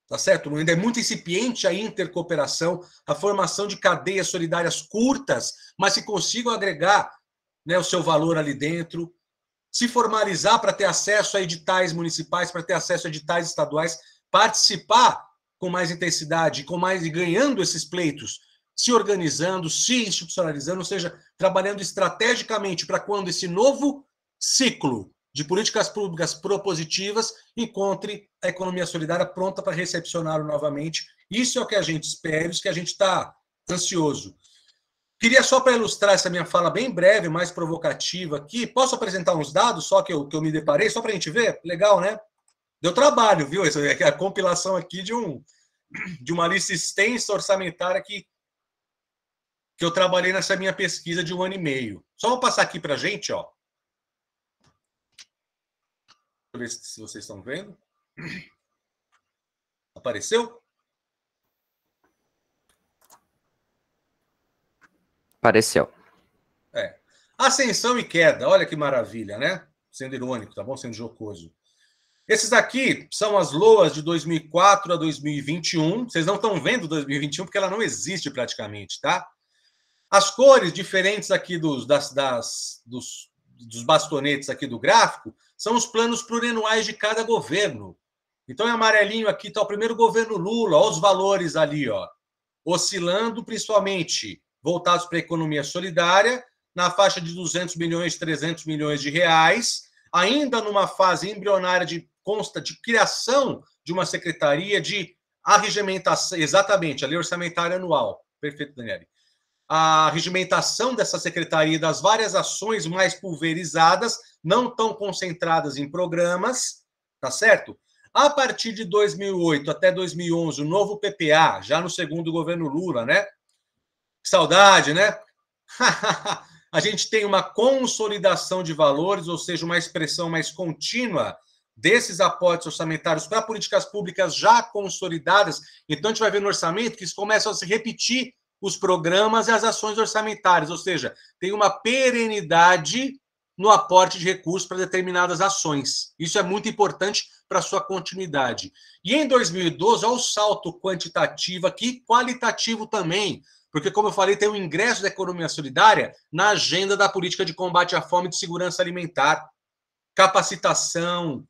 tá certo? Ainda é muito incipiente a intercooperação, a formação de cadeias solidárias curtas, mas que consigam agregar, né, o seu valor ali dentro, se formalizar para ter acesso a editais municipais, para ter acesso a editais estaduais, participar com mais intensidade, e ganhando esses pleitos, se organizando, se institucionalizando, ou seja, trabalhando estrategicamente para quando esse novo ciclo de políticas públicas propositivas encontre a economia solidária pronta para recepcioná-lo novamente. Isso é o que a gente espera, isso que a gente está ansioso. Queria só para ilustrar essa minha fala bem breve, mais provocativa aqui, posso apresentar uns dados só que eu me deparei, só para a gente ver? Legal, né? Deu trabalho, viu? Essa é a compilação aqui de uma lista extensa orçamentária que eu trabalhei nessa minha pesquisa de 1 ano e meio. Só vou passar aqui para a gente, ó. Deixa eu ver se vocês estão vendo. Apareceu? Apareceu. Ascensão e queda, olha que maravilha, né? Sendo irônico, tá bom? Sendo jocoso. Esses aqui são as LOAs de 2004 a 2021. Vocês não estão vendo 2021 porque ela não existe praticamente, tá? As cores diferentes aqui dos bastonetes aqui do gráfico são os planos plurianuais de cada governo. Então, em amarelinho aqui está o primeiro governo Lula, olha os valores ali, ó, oscilando principalmente voltados para a economia solidária, na faixa de 200 milhões, 300 milhões de reais, ainda numa fase embrionária de criação de uma secretaria de arregimentação, exatamente, a lei orçamentária anual. Perfeito, Daniele. A regimentação dessa secretaria, das várias ações mais pulverizadas, não tão concentradas em programas, tá certo? A partir de 2008 até 2011, o novo PPA, já no segundo governo Lula, né? Que saudade, né? A gente tem uma consolidação de valores, ou seja, uma expressão mais contínua desses aportes orçamentários para políticas públicas já consolidadas. Então, a gente vai ver no orçamento que isso começa a se repetir os programas e as ações orçamentárias, ou seja, tem uma perenidade no aporte de recursos para determinadas ações. Isso é muito importante para a sua continuidade. E em 2012, olha o salto quantitativo aqui, qualitativo também, porque, como eu falei, tem o ingresso da economia solidária na agenda da política de combate à fome e de segurança alimentar, capacitação,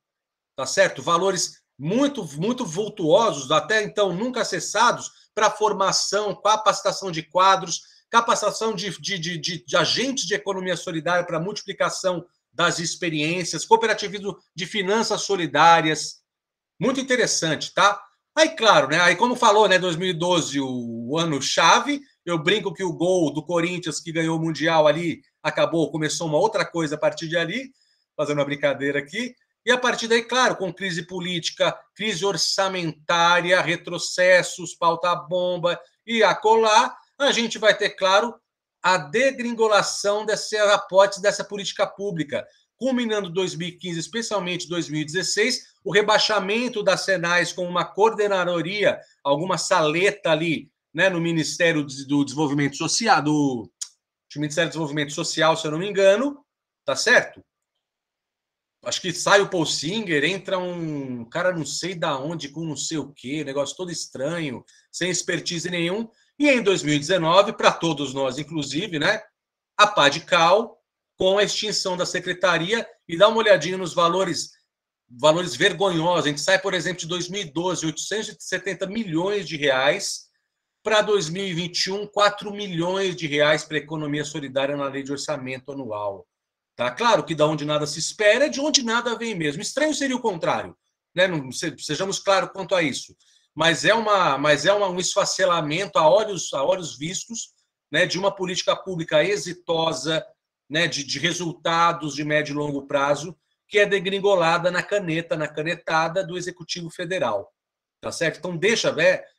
tá certo? Valores muito, muito vultuosos, até então nunca acessados, para formação, capacitação de quadros, capacitação de agentes de economia solidária para multiplicação das experiências, cooperativismo de finanças solidárias. Muito interessante, tá? Aí, claro, né? Aí, como falou, né? 2012, o ano-chave, eu brinco que o gol do Corinthians, que ganhou o Mundial ali, começou uma outra coisa a partir de ali, fazendo uma brincadeira aqui. E a partir daí, claro, com crise política, crise orçamentária, retrocessos, pauta-bomba e acolá, a gente vai ter, claro, a degringolação desses aportes dessa política pública, culminando 2015, especialmente 2016, o rebaixamento das Senais com uma coordenadoria, alguma saleta ali, né, no Ministério do Desenvolvimento Social, do Ministério do Desenvolvimento Social, se eu não me engano, tá certo? Acho que sai o Paul Singer, entra um cara não sei da onde, com não sei o quê, negócio todo estranho, sem expertise nenhum. E em 2019, para todos nós, inclusive, né, a pá de cal, com a extinção da secretaria, e dá uma olhadinha nos valores vergonhosos. A gente sai, por exemplo, de 2012, 870 milhões de reais, para 2021, 4 milhões de reais para a economia solidária na lei de orçamento anual. Tá claro que da onde nada se espera é de onde nada vem mesmo. Estranho seria o contrário, né? Não, sejamos claros quanto a isso. Mas é um esfacelamento a olhos vistos, né, de uma política pública exitosa, né, de resultados de médio e longo prazo, que é degringolada na canetada do Executivo Federal. Tá certo? Então,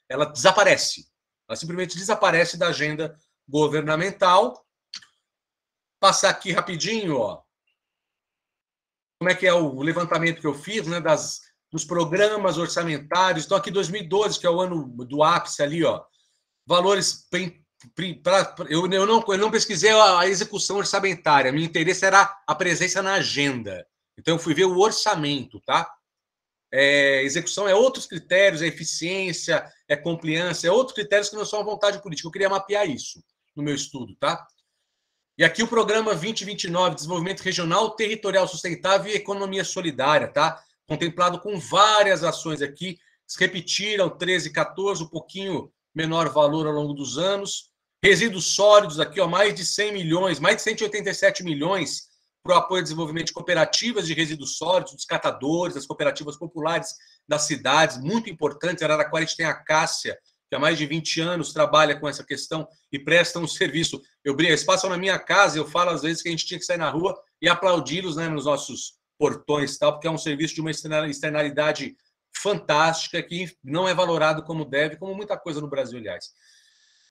ela desaparece. Ela simplesmente desaparece da agenda governamental. Passar aqui rapidinho, ó. Como é que é o levantamento que eu fiz, né, dos programas orçamentários. Então, aqui 2012, que é o ano do ápice ali, ó. Valores... Eu não pesquisei a execução orçamentária. Meu interesse era a presença na agenda. Então, eu fui ver o orçamento, tá? Execução é outros critérios, é eficiência, é compliance, é outros critérios que não são a vontade política. Eu queria mapear isso no meu estudo, tá? E aqui o programa 2029, Desenvolvimento Regional, Territorial Sustentável e Economia Solidária, tá? Contemplado com várias ações aqui, se repetiram, 13, 14, um pouquinho menor valor ao longo dos anos. Resíduos sólidos aqui, ó, mais de 100 milhões, mais de 187 milhões para o apoio ao desenvolvimento de cooperativas de resíduos sólidos, dos catadores, das cooperativas populares das cidades, muito importante. Em Araraquara a gente tem a Cássia, que há mais de 20 anos trabalha com essa questão e presta um serviço. Eles passam na minha casa, eu falo às vezes que a gente tinha que sair na rua e aplaudi-los, né, nos nossos portões e tal, porque é um serviço de uma externalidade fantástica que não é valorado como deve, como muita coisa no Brasil, aliás.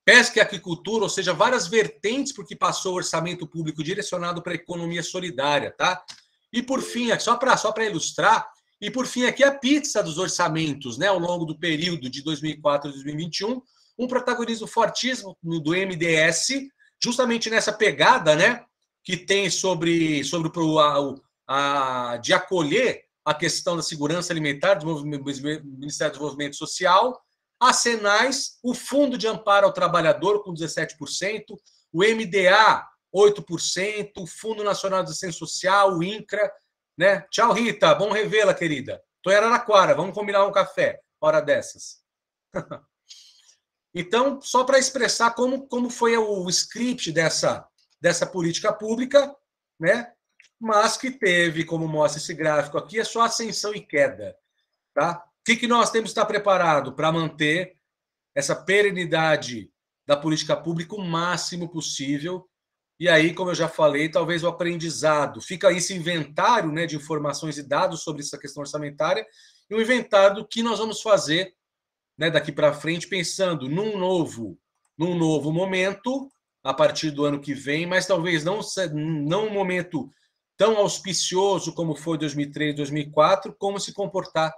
Pesca e aquicultura, ou seja, várias vertentes porque passou o orçamento público direcionado para a economia solidária, tá? E por fim, só para ilustrar, e por fim aqui a pizza dos orçamentos, né, ao longo do período de 2004 a 2021, um protagonismo fortíssimo do MDS, justamente nessa pegada, né, que tem sobre de acolher a questão da segurança alimentar do Ministério do Desenvolvimento Social, a Senais, o Fundo de Amparo ao Trabalhador, com 17%, o MDA, 8%, o Fundo Nacional de Assistência Social, o INCRA, né? Tchau, Rita, bom revê-la, querida. Estou em Araraquara, vamos combinar um café, hora dessas. Então, só para expressar como foi o script dessa política pública, né? Mas que teve, como mostra esse gráfico aqui, a sua ascensão e queda, tá? O que nós temos que estar preparado para manter essa perenidade da política pública o máximo possível? E aí, como eu já falei, talvez o aprendizado. Fica esse inventário, né, de informações e dados sobre essa questão orçamentária e um inventário do que nós vamos fazer, né, daqui para frente, pensando num novo momento, a partir do ano que vem, mas talvez não um momento tão auspicioso como foi 2003, 2004, como se comportar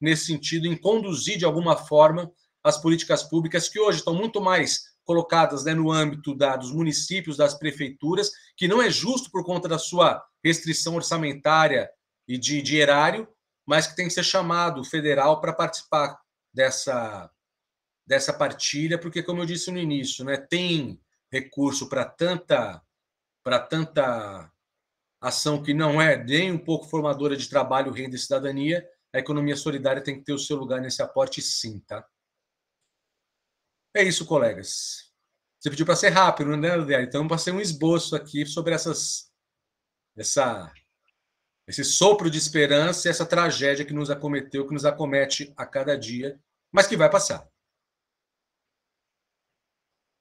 nesse sentido, em conduzir de alguma forma as políticas públicas que hoje estão muito mais colocadas, né, no âmbito dos municípios, das prefeituras, que não é justo por conta da sua restrição orçamentária e de erário, mas que tem que ser chamado federal para participar dessa partilha, porque, como eu disse no início, né, tem recurso para tanta ação que não é nem um pouco formadora de trabalho, renda e cidadania. A economia solidária tem que ter o seu lugar nesse aporte, sim, tá? É isso, colegas. Você pediu para ser rápido, né, Adriana? Então, eu passei um esboço aqui sobre esse sopro de esperança e essa tragédia que nos acometeu, que nos acomete a cada dia, mas que vai passar.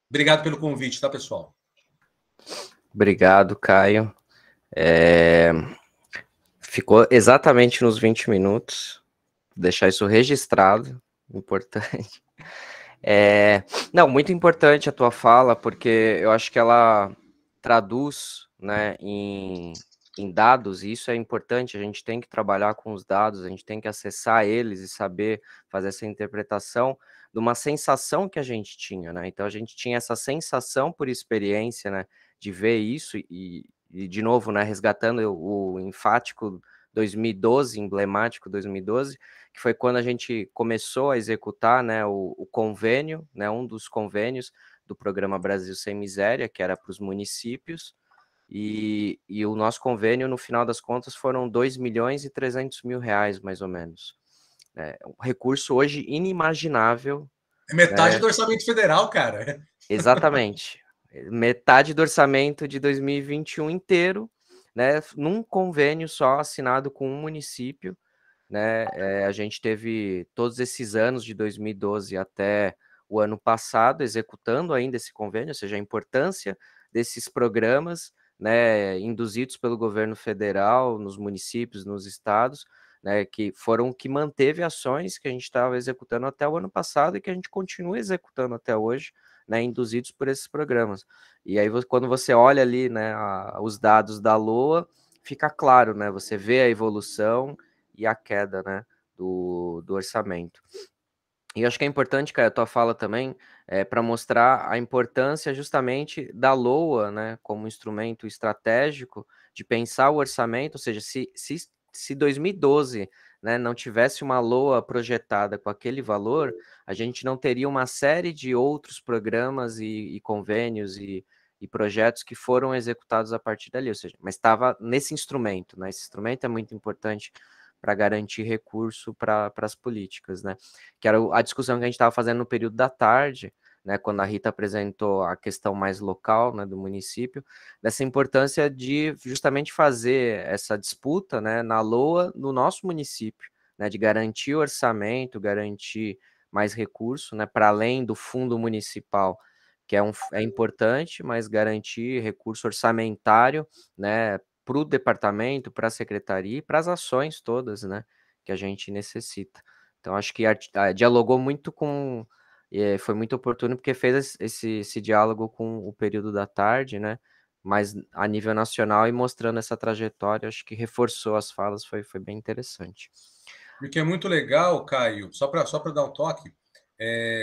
Obrigado pelo convite, tá, pessoal? Obrigado, Caio. Ficou exatamente nos 20 minutos. Vou deixar isso registrado, importante. Não, muito importante a tua fala, porque eu acho que ela traduz, né, em dados, e isso é importante. A gente tem que trabalhar com os dados, a gente tem que acessar eles e saber fazer essa interpretação de uma sensação que a gente tinha, né? Então a gente tinha essa sensação por experiência, né, de ver isso e de novo, né, resgatando o enfático 2012, emblemático 2012, que foi quando a gente começou a executar, né, o convênio, né, um dos convênios do programa Brasil Sem Miséria, que era para os municípios, e o nosso convênio, no final das contas, foram 2.300.000 reais, mais ou menos. Um recurso hoje inimaginável. É metade do orçamento federal, cara. Exatamente. Metade do orçamento de 2021 inteiro, né, num convênio só assinado com um município, né? A gente teve todos esses anos de 2012 até o ano passado executando ainda esse convênio, ou seja, a importância desses programas, né, induzidos pelo governo federal nos municípios, nos estados, né, que foram o que manteve ações que a gente estava executando até o ano passado e que a gente continua executando até hoje, né, induzidos por esses programas. E aí, quando você olha ali, né, os dados da LOA, fica claro, né, você vê a evolução e a queda, né, do orçamento. E eu acho que é importante, cara, a tua fala também, para mostrar a importância justamente da LOA, né, como instrumento estratégico de pensar o orçamento, ou seja, se 2012, né, não tivesse uma LOA projetada com aquele valor, a gente não teria uma série de outros programas e convênios e projetos que foram executados a partir dali, ou seja, mas estava nesse instrumento, né, esse instrumento é muito importante para garantir recurso para as políticas, né? Que era a discussão que a gente estava fazendo no período da tarde, né, quando a Rita apresentou a questão mais local, né, do município, dessa importância de justamente fazer essa disputa, né, na LOA no nosso município, né, de garantir o orçamento, garantir mais recurso, né, para além do fundo municipal, que é importante, mas garantir recurso orçamentário, né, para o departamento, para a secretaria e para as ações todas, né, que a gente necessita. Então, acho que dialogou muito com... foi muito oportuno porque fez esse diálogo com o período da tarde, né? Mas a nível nacional e mostrando essa trajetória, acho que reforçou as falas, foi bem interessante. E o que é muito legal, Caio, só para dar um toque,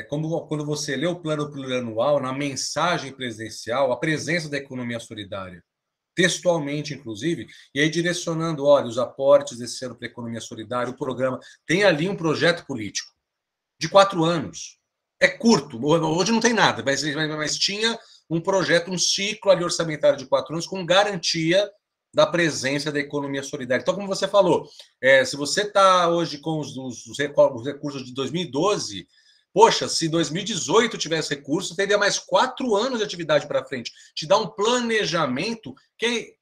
quando você lê o plano plurianual, na mensagem presidencial, a presença da economia solidária, textualmente, inclusive, e aí direcionando, olha, os aportes desse ano para a economia solidária, o programa, tem ali um projeto político de 4 anos. É curto, hoje não tem nada, mas tinha um projeto, um ciclo ali orçamentário de 4 anos com garantia da presença da economia solidária. Então, como você falou, se você está hoje com os recursos de 2012, poxa, se 2018 tivesse recurso, teria mais 4 anos de atividade para frente. Te dá um planejamento que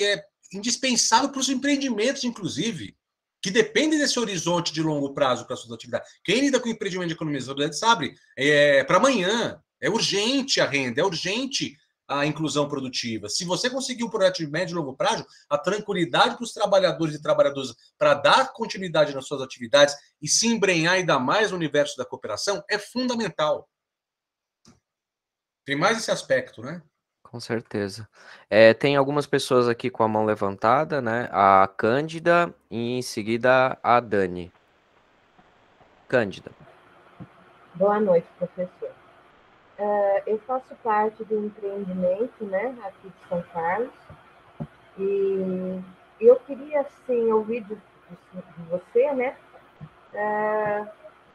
é indispensável para os empreendimentos, inclusive, que dependem desse horizonte de longo prazo para a sua atividade. Quem lida com empreendimento de economia solidária sabe, para amanhã, é urgente a renda, é urgente a inclusão produtiva. Se você conseguir um projeto de médio e longo prazo, a tranquilidade para os trabalhadores e trabalhadoras para dar continuidade nas suas atividades e se embrenhar ainda mais no universo da cooperação é fundamental. Tem mais esse aspecto, né? Com certeza. Tem algumas pessoas aqui com a mão levantada, né? A Cândida e em seguida a Dani. Cândida. Boa noite, professor. Eu faço parte do empreendimento, né, aqui de São Carlos, e eu queria, assim, ouvir de você, né,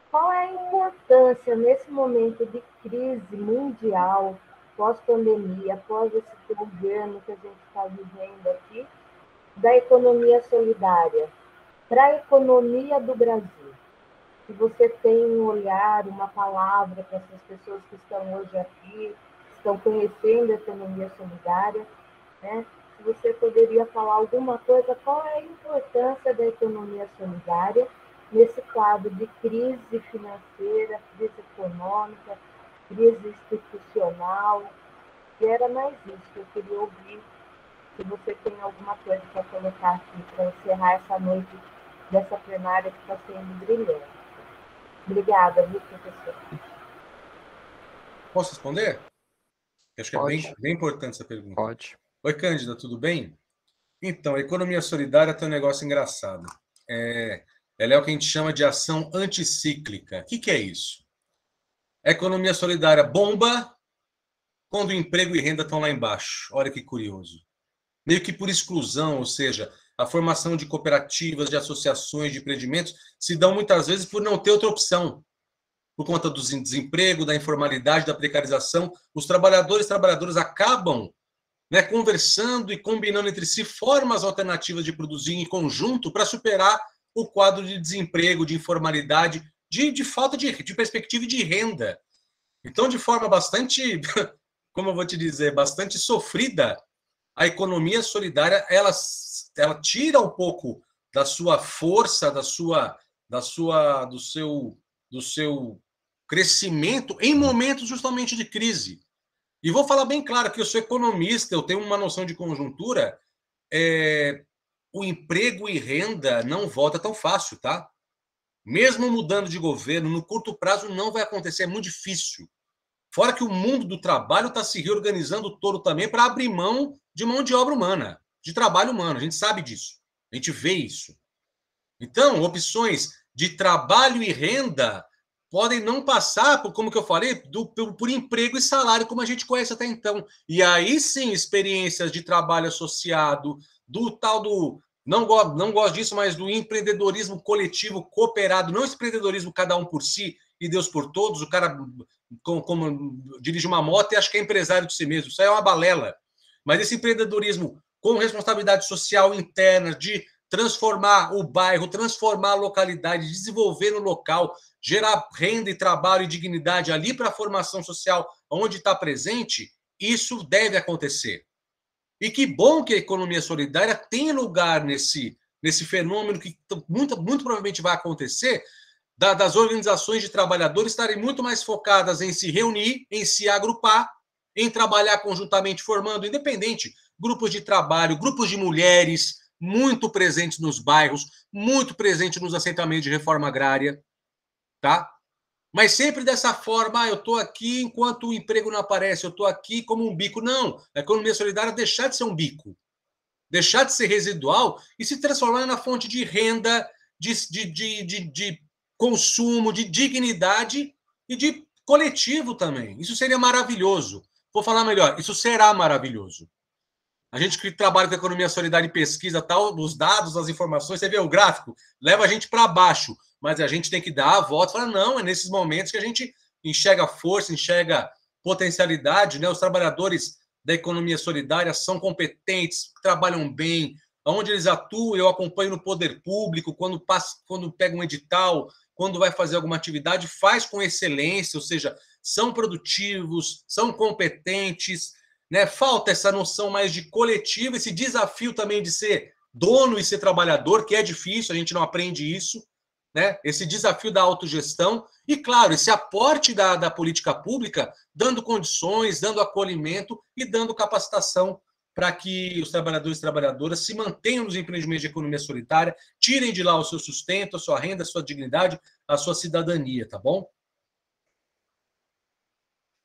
qual é a importância nesse momento de crise mundial, pós-pandemia, após esse governo que a gente está vivendo aqui, da economia solidária para a economia do Brasil. Se você tem um olhar, uma palavra para essas pessoas que estão hoje aqui, estão conhecendo a economia solidária, né? Se você poderia falar alguma coisa, qual é a importância da economia solidária nesse quadro de crise financeira, crise econômica, crise institucional? E era mais isso que eu queria ouvir, se você tem alguma coisa para colocar aqui, para encerrar essa noite dessa plenária que está sendo brilhante. Obrigada, viu, professor? Posso responder? Acho que Pode. É bem importante essa pergunta. Pode. Oi, Cândida, tudo bem? Então, a economia solidária tem um negócio engraçado. Ela é o que a gente chama de ação anticíclica. O que é isso? A economia solidária bomba quando o emprego e renda estão lá embaixo. Olha que curioso. Meio que por exclusão, ou seja, a formação de cooperativas, de associações, de empreendimentos, se dão muitas vezes por não ter outra opção. Por conta do desemprego, da informalidade, da precarização, os trabalhadores e trabalhadoras acabam, né, conversando e combinando entre si formas alternativas de produzir em conjunto para superar o quadro de desemprego, de informalidade, de falta de perspectiva e de renda. Então, de forma bastante, como eu vou te dizer, bastante sofrida, a economia solidária ela tira um pouco da sua força, do seu crescimento em momentos justamente de crise. E vou falar bem claro que eu sou economista, eu tenho uma noção de conjuntura. O emprego e renda não volta tão fácil, tá? Mesmo mudando de governo, no curto prazo não vai acontecer, é muito difícil. Fora que o mundo do trabalho está se reorganizando todo também para abrir mão de obra humana, de trabalho humano. A gente sabe disso. A gente vê isso. Então, opções de trabalho e renda podem não passar, como que eu falei, por emprego e salário, como a gente conhece até então. E aí sim, experiências de trabalho associado, do tal do... Não gosto disso, mas do empreendedorismo coletivo, cooperado, não esse empreendedorismo cada um por si e Deus por todos, o cara como dirige uma moto e acha que é empresário de si mesmo. Isso aí é uma balela. Mas esse empreendedorismo com responsabilidade social interna, de transformar o bairro, transformar a localidade, desenvolver o local, gerar renda e trabalho e dignidade ali para a formação social onde está presente, isso deve acontecer. E que bom que a economia solidária tem lugar nesse fenômeno que muito provavelmente vai acontecer, das organizações de trabalhadores estarem muito mais focadas em se reunir, em se agrupar, em trabalhar conjuntamente, formando, independente, grupos de trabalho, grupos de mulheres, muito presentes nos bairros, muito presentes nos assentamentos de reforma agrária, tá? Mas sempre dessa forma, eu estou aqui enquanto o emprego não aparece, eu estou aqui como um bico. Não, a economia solidária deixar de ser um bico, deixar de ser residual e se transformar na fonte de renda, de consumo, de dignidade e de coletivo também. Isso seria maravilhoso. Vou falar melhor, isso será maravilhoso. A gente que trabalha com economia solidária e pesquisa, tal, os dados, as informações, você vê o gráfico, leva a gente para baixo, mas a gente tem que dar a volta e falar, não, é nesses momentos que a gente enxerga força, enxerga potencialidade, né? Os trabalhadores da economia solidária são competentes, trabalham bem, onde eles atuam, eu acompanho no poder público, quando pega um edital, quando vai fazer alguma atividade, faz com excelência, ou seja, são produtivos, são competentes, né? Falta essa noção mais de coletivo, esse desafio também de ser dono e ser trabalhador, que é difícil, a gente não aprende isso, né? Esse desafio da autogestão e, claro, esse aporte da política pública, dando condições, dando acolhimento e dando capacitação para que os trabalhadores e trabalhadoras se mantenham nos empreendimentos de economia solidária, tirem de lá o seu sustento, a sua renda, a sua dignidade, a sua cidadania, tá bom?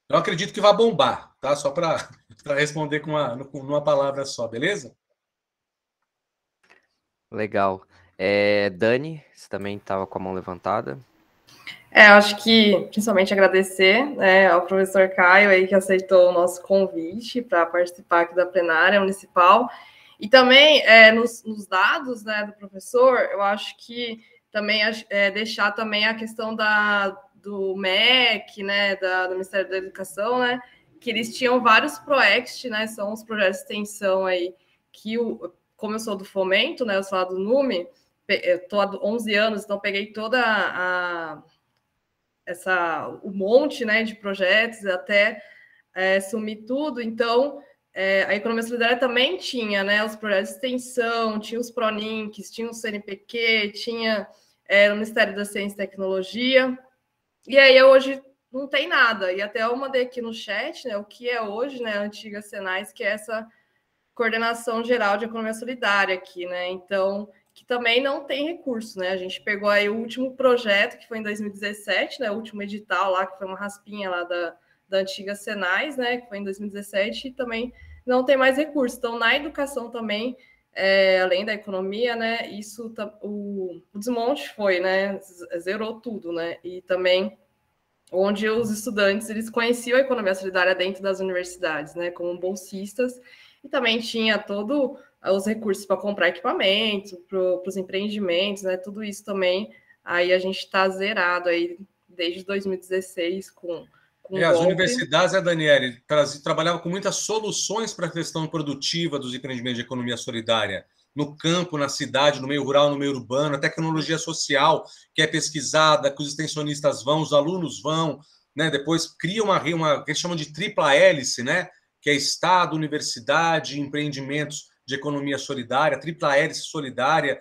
Eu acredito que vai bombar, tá? Só para responder com uma palavra só, beleza? Legal. Dani, você também estava com a mão levantada. Acho que, principalmente, agradecer, né, ao professor Caio aí que aceitou o nosso convite para participar aqui da plenária municipal. E também, nos dados, né, do professor, eu acho que também deixar também a questão do MEC, né, do Ministério da Educação, né, que eles tinham vários PROEXT, né, são os projetos de extensão aí, que, como eu sou do Fomento, né, eu sou lá do NUME, eu estou há 11 anos, então peguei toda o monte, né, de projetos até sumir tudo. Então, a economia solidária também tinha, né, os projetos de extensão, tinha os PRONINCs, tinha o CNPq, tinha o Ministério da Ciência e Tecnologia, e aí hoje não tem nada. E até eu mandei aqui no chat, né, o que é hoje, né, a antiga Senais, que é essa coordenação geral de economia solidária aqui, né, então, que também não tem recurso, né, a gente pegou aí o último projeto, que foi em 2017, né, o último edital lá, que foi uma raspinha lá da antiga Senais, né, que foi em 2017, e também não tem mais recurso. Então, na educação também, além da economia, né, o desmonte foi, né, zerou tudo, né, e também onde os estudantes, eles conheciam a economia solidária dentro das universidades, né, como bolsistas, e também tinha todos os recursos para comprar equipamento, para os empreendimentos, né, tudo isso também, aí a gente está zerado aí desde 2016 com as universidades, Daniele, trabalhavam com muitas soluções para a questão produtiva dos empreendimentos de economia solidária, no campo, na cidade, no meio rural, no meio urbano, a tecnologia social que é pesquisada, que os extensionistas vão, os alunos vão, né? Depois cria uma que eles chamam de tripla hélice, né? Que é Estado, universidade, empreendimentos de economia solidária, tripla hélice solidária,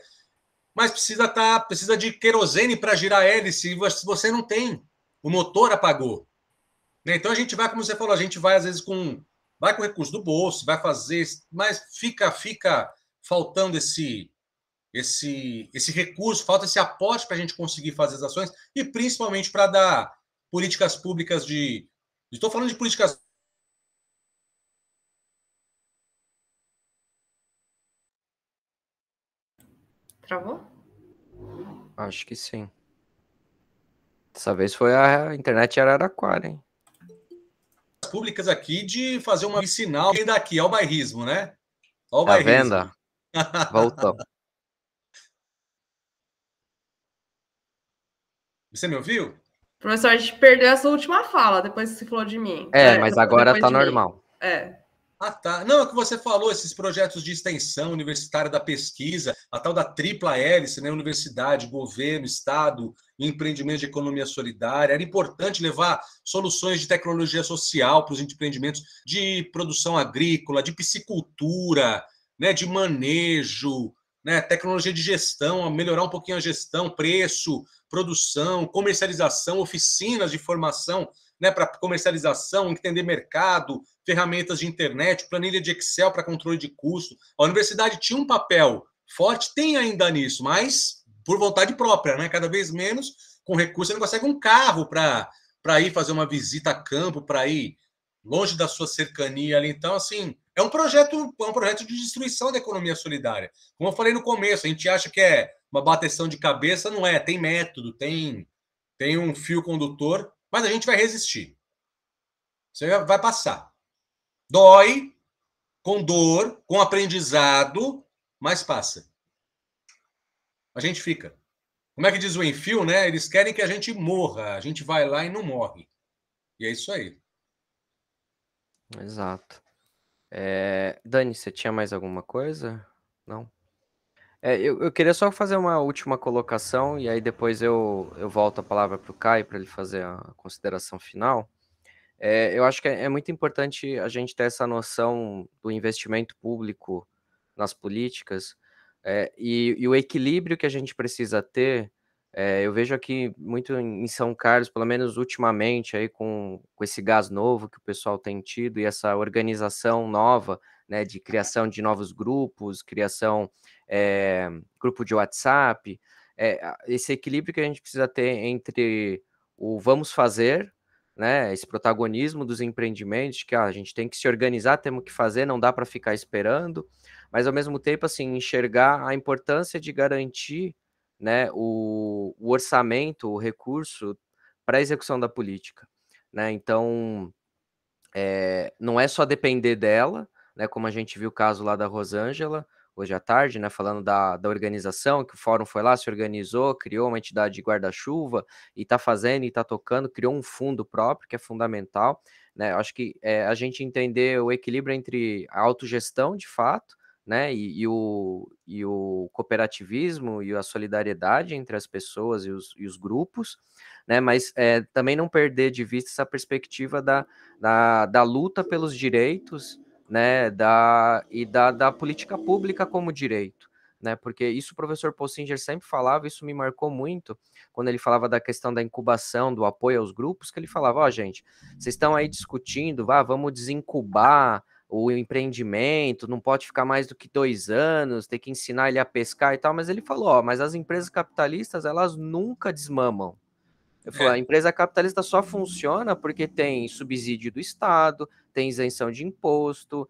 mas precisa de querosene para girar a hélice, e você não tem, o motor apagou. Então a gente vai, como você falou, a gente vai às vezes vai com o recurso do bolso, vai fazer, mas fica faltando esse recurso, falta esse aporte para a gente conseguir fazer as ações e principalmente para dar políticas públicas estou falando de políticas. Travou? Acho que sim. Dessa vez foi a internet Araraquara, hein? Públicas aqui de fazer uma sinal daqui ao bairrismo, né? Ao Tá vendo? Voltou. Você me ouviu? Professor, a gente perdeu essa última fala depois que você falou de mim. Mas agora tá normal. Ah, tá. Não, é o que você falou, esses projetos de extensão universitária da pesquisa, a tal da tripla hélice, né? Universidade, governo, Estado, empreendimento de economia solidária. Era importante levar soluções de tecnologia social para os empreendimentos de produção agrícola, de piscicultura, né? De manejo, né? Tecnologia de gestão, melhorar um pouquinho a gestão, preço, produção, comercialização, oficinas de formação, né? Para comercialização, entender mercado, ferramentas de internet, planilha de Excel para controle de custo. A universidade tinha um papel forte, tem ainda nisso, mas por vontade própria, né? Cada vez menos, com recurso, você não consegue um carro para ir fazer uma visita a campo, para ir longe da sua cercania ali. Então, assim, é um projeto de destruição da economia solidária. Como eu falei no começo, a gente acha que é uma bateção de cabeça, não é, tem método, tem um fio condutor, mas a gente vai resistir. Você vai passar. Dói, com dor, com aprendizado, mas passa. A gente fica. Como é que diz o Enfio, né? Eles querem que a gente morra. A gente vai lá e não morre. E é isso aí. Exato. Dani, você tinha mais alguma coisa? Não? Eu queria só fazer uma última colocação e aí depois eu volto a palavra para o Caio para ele fazer a consideração final. Eu acho que é muito importante a gente ter essa noção do investimento público nas políticas e o equilíbrio que a gente precisa ter. Eu vejo aqui muito em São Carlos, pelo menos ultimamente, aí com esse gás novo que o pessoal tem tido e essa organização nova, né, de criação de novos grupos, criação grupo de WhatsApp, esse equilíbrio que a gente precisa ter entre o vamos fazer, né, esse protagonismo dos empreendimentos, que a gente tem que se organizar, temos que fazer, não dá para ficar esperando, mas ao mesmo tempo, assim, enxergar a importância de garantir, né, o orçamento, o recurso para a execução da política, né? Então, não é só depender dela, né, como a gente viu o caso lá da Rosângela, hoje à tarde, né, falando da organização, que o fórum foi lá, se organizou, criou uma entidade de guarda-chuva, e está fazendo, e está tocando, criou um fundo próprio, que é fundamental, né? Eu acho que a gente entender o equilíbrio entre a autogestão, de fato, né, e o cooperativismo e a solidariedade entre as pessoas e os grupos, né, mas também não perder de vista essa perspectiva da luta pelos direitos, né, da política pública como direito, né, porque isso o professor Possinger sempre falava, isso me marcou muito, quando ele falava da questão da incubação, do apoio aos grupos, que ele falava, ó, gente, vocês estão aí discutindo, vamos desincubar o empreendimento, não pode ficar mais do que 2 anos, tem que ensinar ele a pescar e tal, mas ele falou, ó, mas as empresas capitalistas, elas nunca desmamam. Ele falou, a empresa capitalista só funciona porque tem subsídio do Estado, tem isenção de imposto,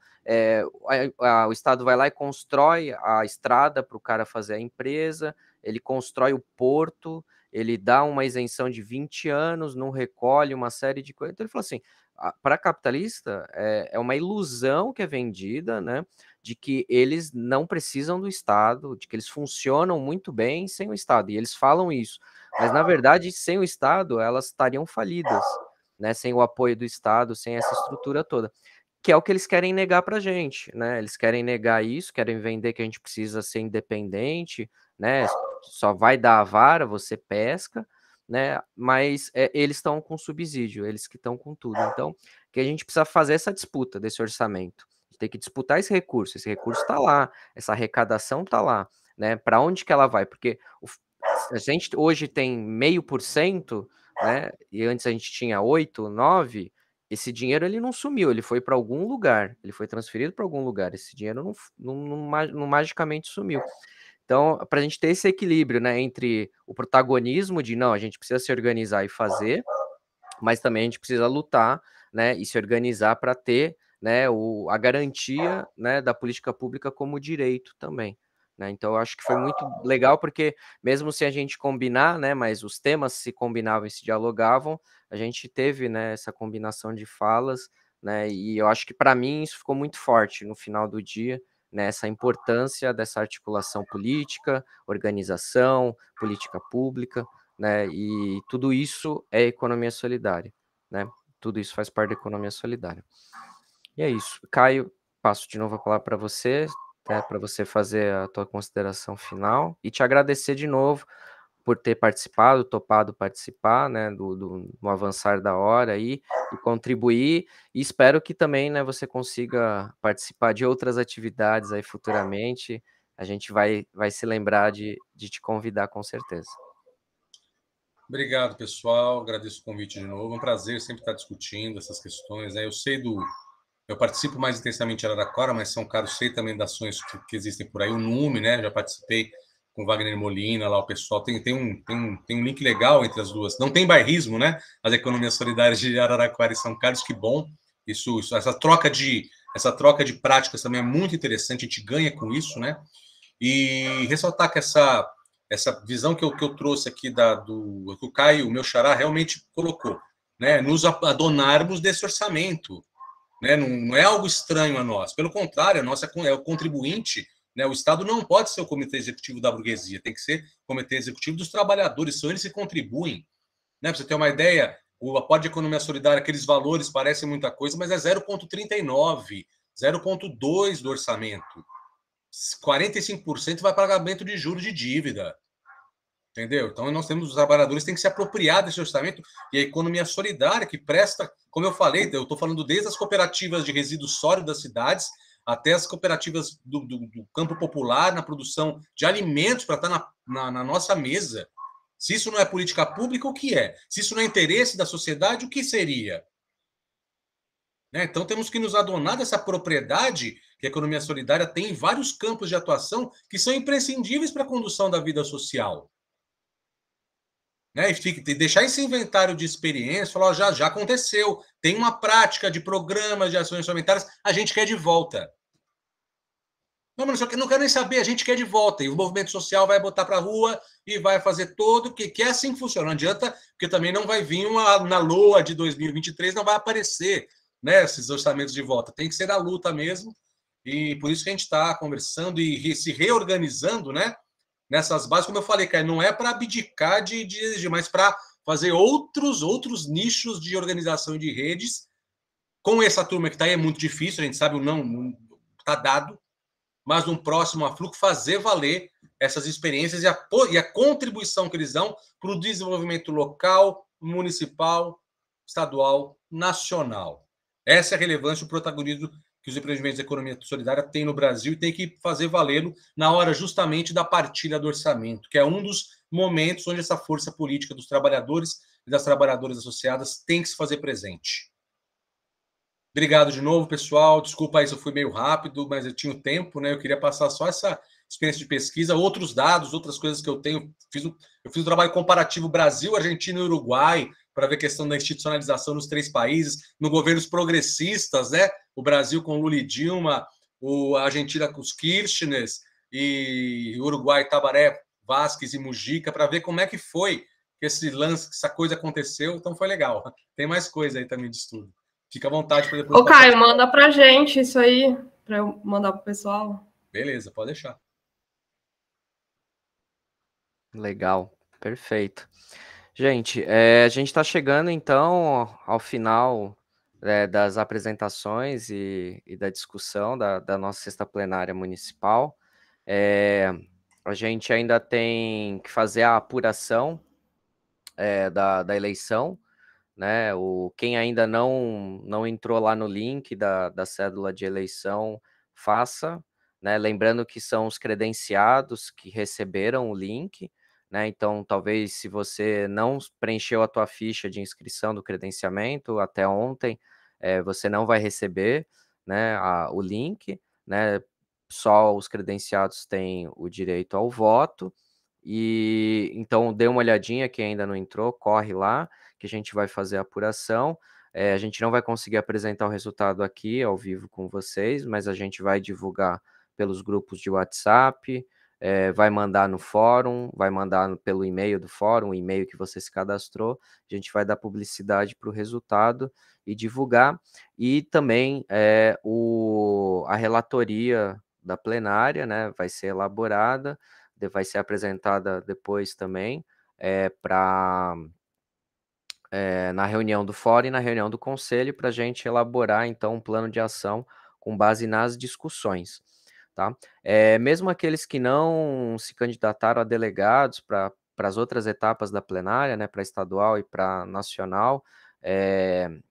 o Estado vai lá e constrói a estrada para o cara fazer a empresa, ele constrói o porto, ele dá uma isenção de 20 anos, não recolhe uma série de coisas. Então ele falou assim, para capitalista é uma ilusão que é vendida, né, de que eles não precisam do Estado, de que eles funcionam muito bem sem o Estado, e eles falam isso. Mas, na verdade, sem o Estado, elas estariam falidas, né? Sem o apoio do Estado, sem essa estrutura toda. Que é o que eles querem negar para a gente, né? Eles querem negar isso, querem vender que a gente precisa ser independente, né? Só vai dar a vara, você pesca, né? Mas eles estão com subsídio, eles que estão com tudo. Então, que a gente precisa fazer essa disputa desse orçamento. A gente tem que disputar esse recurso está lá, essa arrecadação está lá, né? Para onde que ela vai? Porque a gente hoje tem 0,5%, né? E antes a gente tinha 8, 9%. Esse dinheiro ele não sumiu, ele foi para algum lugar, ele foi transferido para algum lugar. Esse dinheiro não magicamente sumiu. Então, para a gente ter esse equilíbrio, né, entre o protagonismo de não, a gente precisa se organizar e fazer, mas também a gente precisa lutar, né, e se organizar para ter, né, a garantia, né, da política pública como direito também. Né? Então, eu acho que foi muito legal, porque mesmo se a gente combinar, né, mas os temas se combinavam e se dialogavam, a gente teve, né, essa combinação de falas, né, e eu acho que para mim isso ficou muito forte no final do dia, né, essa importância dessa articulação política, organização, política pública, né, e tudo isso é economia solidária, né, tudo isso faz parte da economia solidária. E é isso. Caio, passo de novo a palavra para você, para você fazer a tua consideração final e te agradecer de novo por ter participado, topado participar, né, no avançar da hora aí, e contribuir, e espero que também, né, você consiga participar de outras atividades aí futuramente, a gente vai se lembrar de te convidar com certeza. Obrigado, pessoal, agradeço o convite de novo, é um prazer sempre estar discutindo essas questões, né? Eu participo mais intensamente em Araraquara, mas São Carlos sei também das ações que existem por aí, o NUME, né, já participei com Wagner Molina, lá o pessoal, tem um link legal entre as duas. Não tem bairrismo, né? As economias solidárias de Araraquara e São Carlos, que bom. Essa troca de práticas também é muito interessante, a gente ganha com isso, né? E ressaltar que essa visão que eu trouxe aqui do que o Caio, o meu xará, realmente colocou, né? Nos adonarmos desse orçamento, né? Não é algo estranho a nós. Pelo contrário, a nossa é o contribuinte. Né? O Estado não pode ser o comitê executivo da burguesia, tem que ser o comitê executivo dos trabalhadores, são eles que contribuem. Né? Para você ter uma ideia, o aporte de economia solidária, aqueles valores parecem muita coisa, mas é 0,39, 0,2 do orçamento. 45% vai para pagamento de juros de dívida. Entendeu? Então, nós temos os trabalhadores que têm que se apropriar desse orçamento e a economia solidária que presta, como eu falei, eu estou falando desde as cooperativas de resíduos sólidos das cidades até as cooperativas do campo popular na produção de alimentos para estar na nossa mesa. Se isso não é política pública, o que é? Se isso não é interesse da sociedade, o que seria? Né? Então, temos que nos adonar dessa propriedade que a economia solidária tem em vários campos de atuação que são imprescindíveis para a condução da vida social. Né? E deixar esse inventário de experiência, falar, já aconteceu, tem uma prática de programas de ações orçamentárias, a gente quer de volta. Não, mas não quero nem saber, a gente quer de volta. E o movimento social vai botar para a rua e vai fazer todo, que é assim que funciona. Não adianta, porque também não vai vir na LOA de 2023, não vai aparecer, né, esses orçamentos de volta. Tem que ser a luta mesmo. E por isso que a gente está conversando e se reorganizando, né? Nessas bases, como eu falei, cara, não é para abdicar de exigir, mas para fazer outros nichos de organização de redes. Com essa turma que está aí é muito difícil, a gente sabe, não está dado, mas num próximo afluxo fazer valer essas experiências e a contribuição que eles dão para o desenvolvimento local, municipal, estadual, nacional. Essa é a relevância, o protagonismo que os empreendimentos de economia solidária têm no Brasil e tem que fazer valê-lo na hora justamente da partilha do orçamento, que é um dos momentos onde essa força política dos trabalhadores e das trabalhadoras associadas tem que se fazer presente. Obrigado de novo, pessoal. Desculpa aí se eu fui meio rápido, mas eu tinha o tempo, né? Eu queria passar só essa experiência de pesquisa, outros dados, outras coisas que eu tenho. Eu fiz um trabalho comparativo Brasil, Argentina e Uruguai, para ver a questão da institucionalização nos 3 países, no governos progressistas, né? O Brasil com Lula e Dilma, a Argentina com os Kirchners, e o Uruguai, Tabaré, Vázquez e Mujica, para ver como é que foi que esse lance, que essa coisa aconteceu. Então foi legal. Tem mais coisa aí também de estudo. Fica à vontade para depois. Ô, Caio, manda para gente isso aí, para eu mandar para o pessoal. Beleza, pode deixar. Legal, perfeito. Gente, a gente está chegando então ao final das apresentações e da discussão da nossa sexta plenária municipal. A gente ainda tem que fazer a apuração da eleição, né? Quem ainda não entrou lá no link da cédula de eleição, faça, né? Lembrando que são os credenciados que receberam o link, né? Então, talvez se você não preencheu a tua ficha de inscrição do credenciamento até ontem, você não vai receber, né, o link, né? Só os credenciados têm o direito ao voto. E então dê uma olhadinha, quem ainda não entrou, corre lá, que a gente vai fazer a apuração. A gente não vai conseguir apresentar o resultado aqui ao vivo com vocês, mas a gente vai divulgar pelos grupos de WhatsApp, vai mandar no fórum, vai mandar pelo e-mail do fórum, o e-mail que você se cadastrou, a gente vai dar publicidade para o resultado e divulgar. E também a relatoria da plenária, né, vai ser elaborada, vai ser apresentada depois também na reunião do fórum e na reunião do conselho, para a gente elaborar, então, um plano de ação com base nas discussões, tá? Mesmo aqueles que não se candidataram a delegados para as outras etapas da plenária, né, para estadual e para nacional,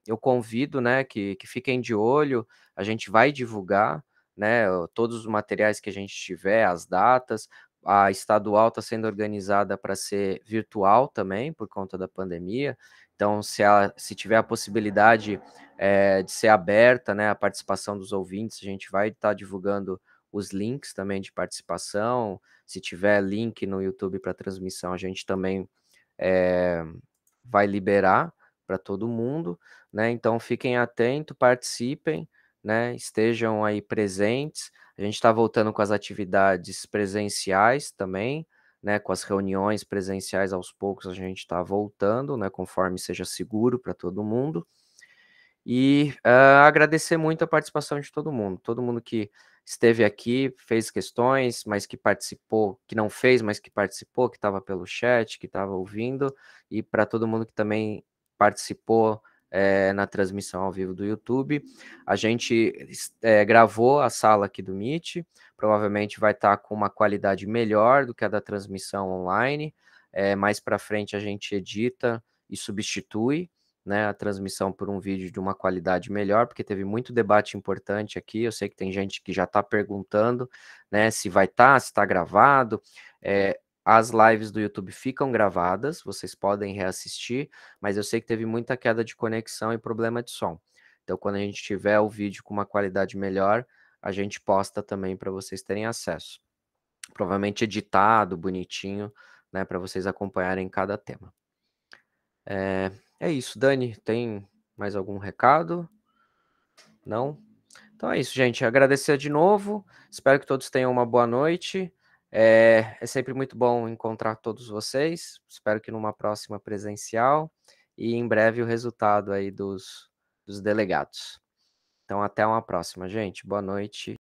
eu convido, né, que fiquem de olho, a gente vai divulgar, né, todos os materiais que a gente tiver, as datas. A estadual está sendo organizada para ser virtual também, por conta da pandemia. Então, se tiver a possibilidade de ser aberta, né, a participação dos ouvintes, a gente vai estar divulgando os links também de participação. Se tiver link no YouTube para transmissão, a gente também vai liberar para todo mundo, né? Então, fiquem atentos, participem, né? Estejam aí presentes. A gente está voltando com as atividades presenciais também, né? Com as reuniões presenciais aos poucos a gente está voltando, né? Conforme seja seguro para todo mundo. E agradecer muito a participação de todo mundo que esteve aqui, fez questões, mas que participou, que não fez, mas que participou, que estava pelo chat, que estava ouvindo, e para todo mundo que também participou na transmissão ao vivo do YouTube. A gente gravou a sala aqui do Meet, provavelmente vai estar com uma qualidade melhor do que a da transmissão online. Mais para frente a gente edita e substitui, né, a transmissão por um vídeo de uma qualidade melhor, porque teve muito debate importante aqui. Eu sei que tem gente que já está perguntando, né, se vai estar, se está gravado. As lives do YouTube ficam gravadas, vocês podem reassistir, mas eu sei que teve muita queda de conexão e problema de som. Então, quando a gente tiver o vídeo com uma qualidade melhor, a gente posta também para vocês terem acesso. Provavelmente editado, bonitinho, né, para vocês acompanharem cada tema. É isso, Dani, tem mais algum recado? Não? Então é isso, gente. Agradecer de novo. Espero que todos tenham uma boa noite. É sempre muito bom encontrar todos vocês. Espero que numa próxima presencial e em breve o resultado aí dos delegados. Então até uma próxima, gente. Boa noite.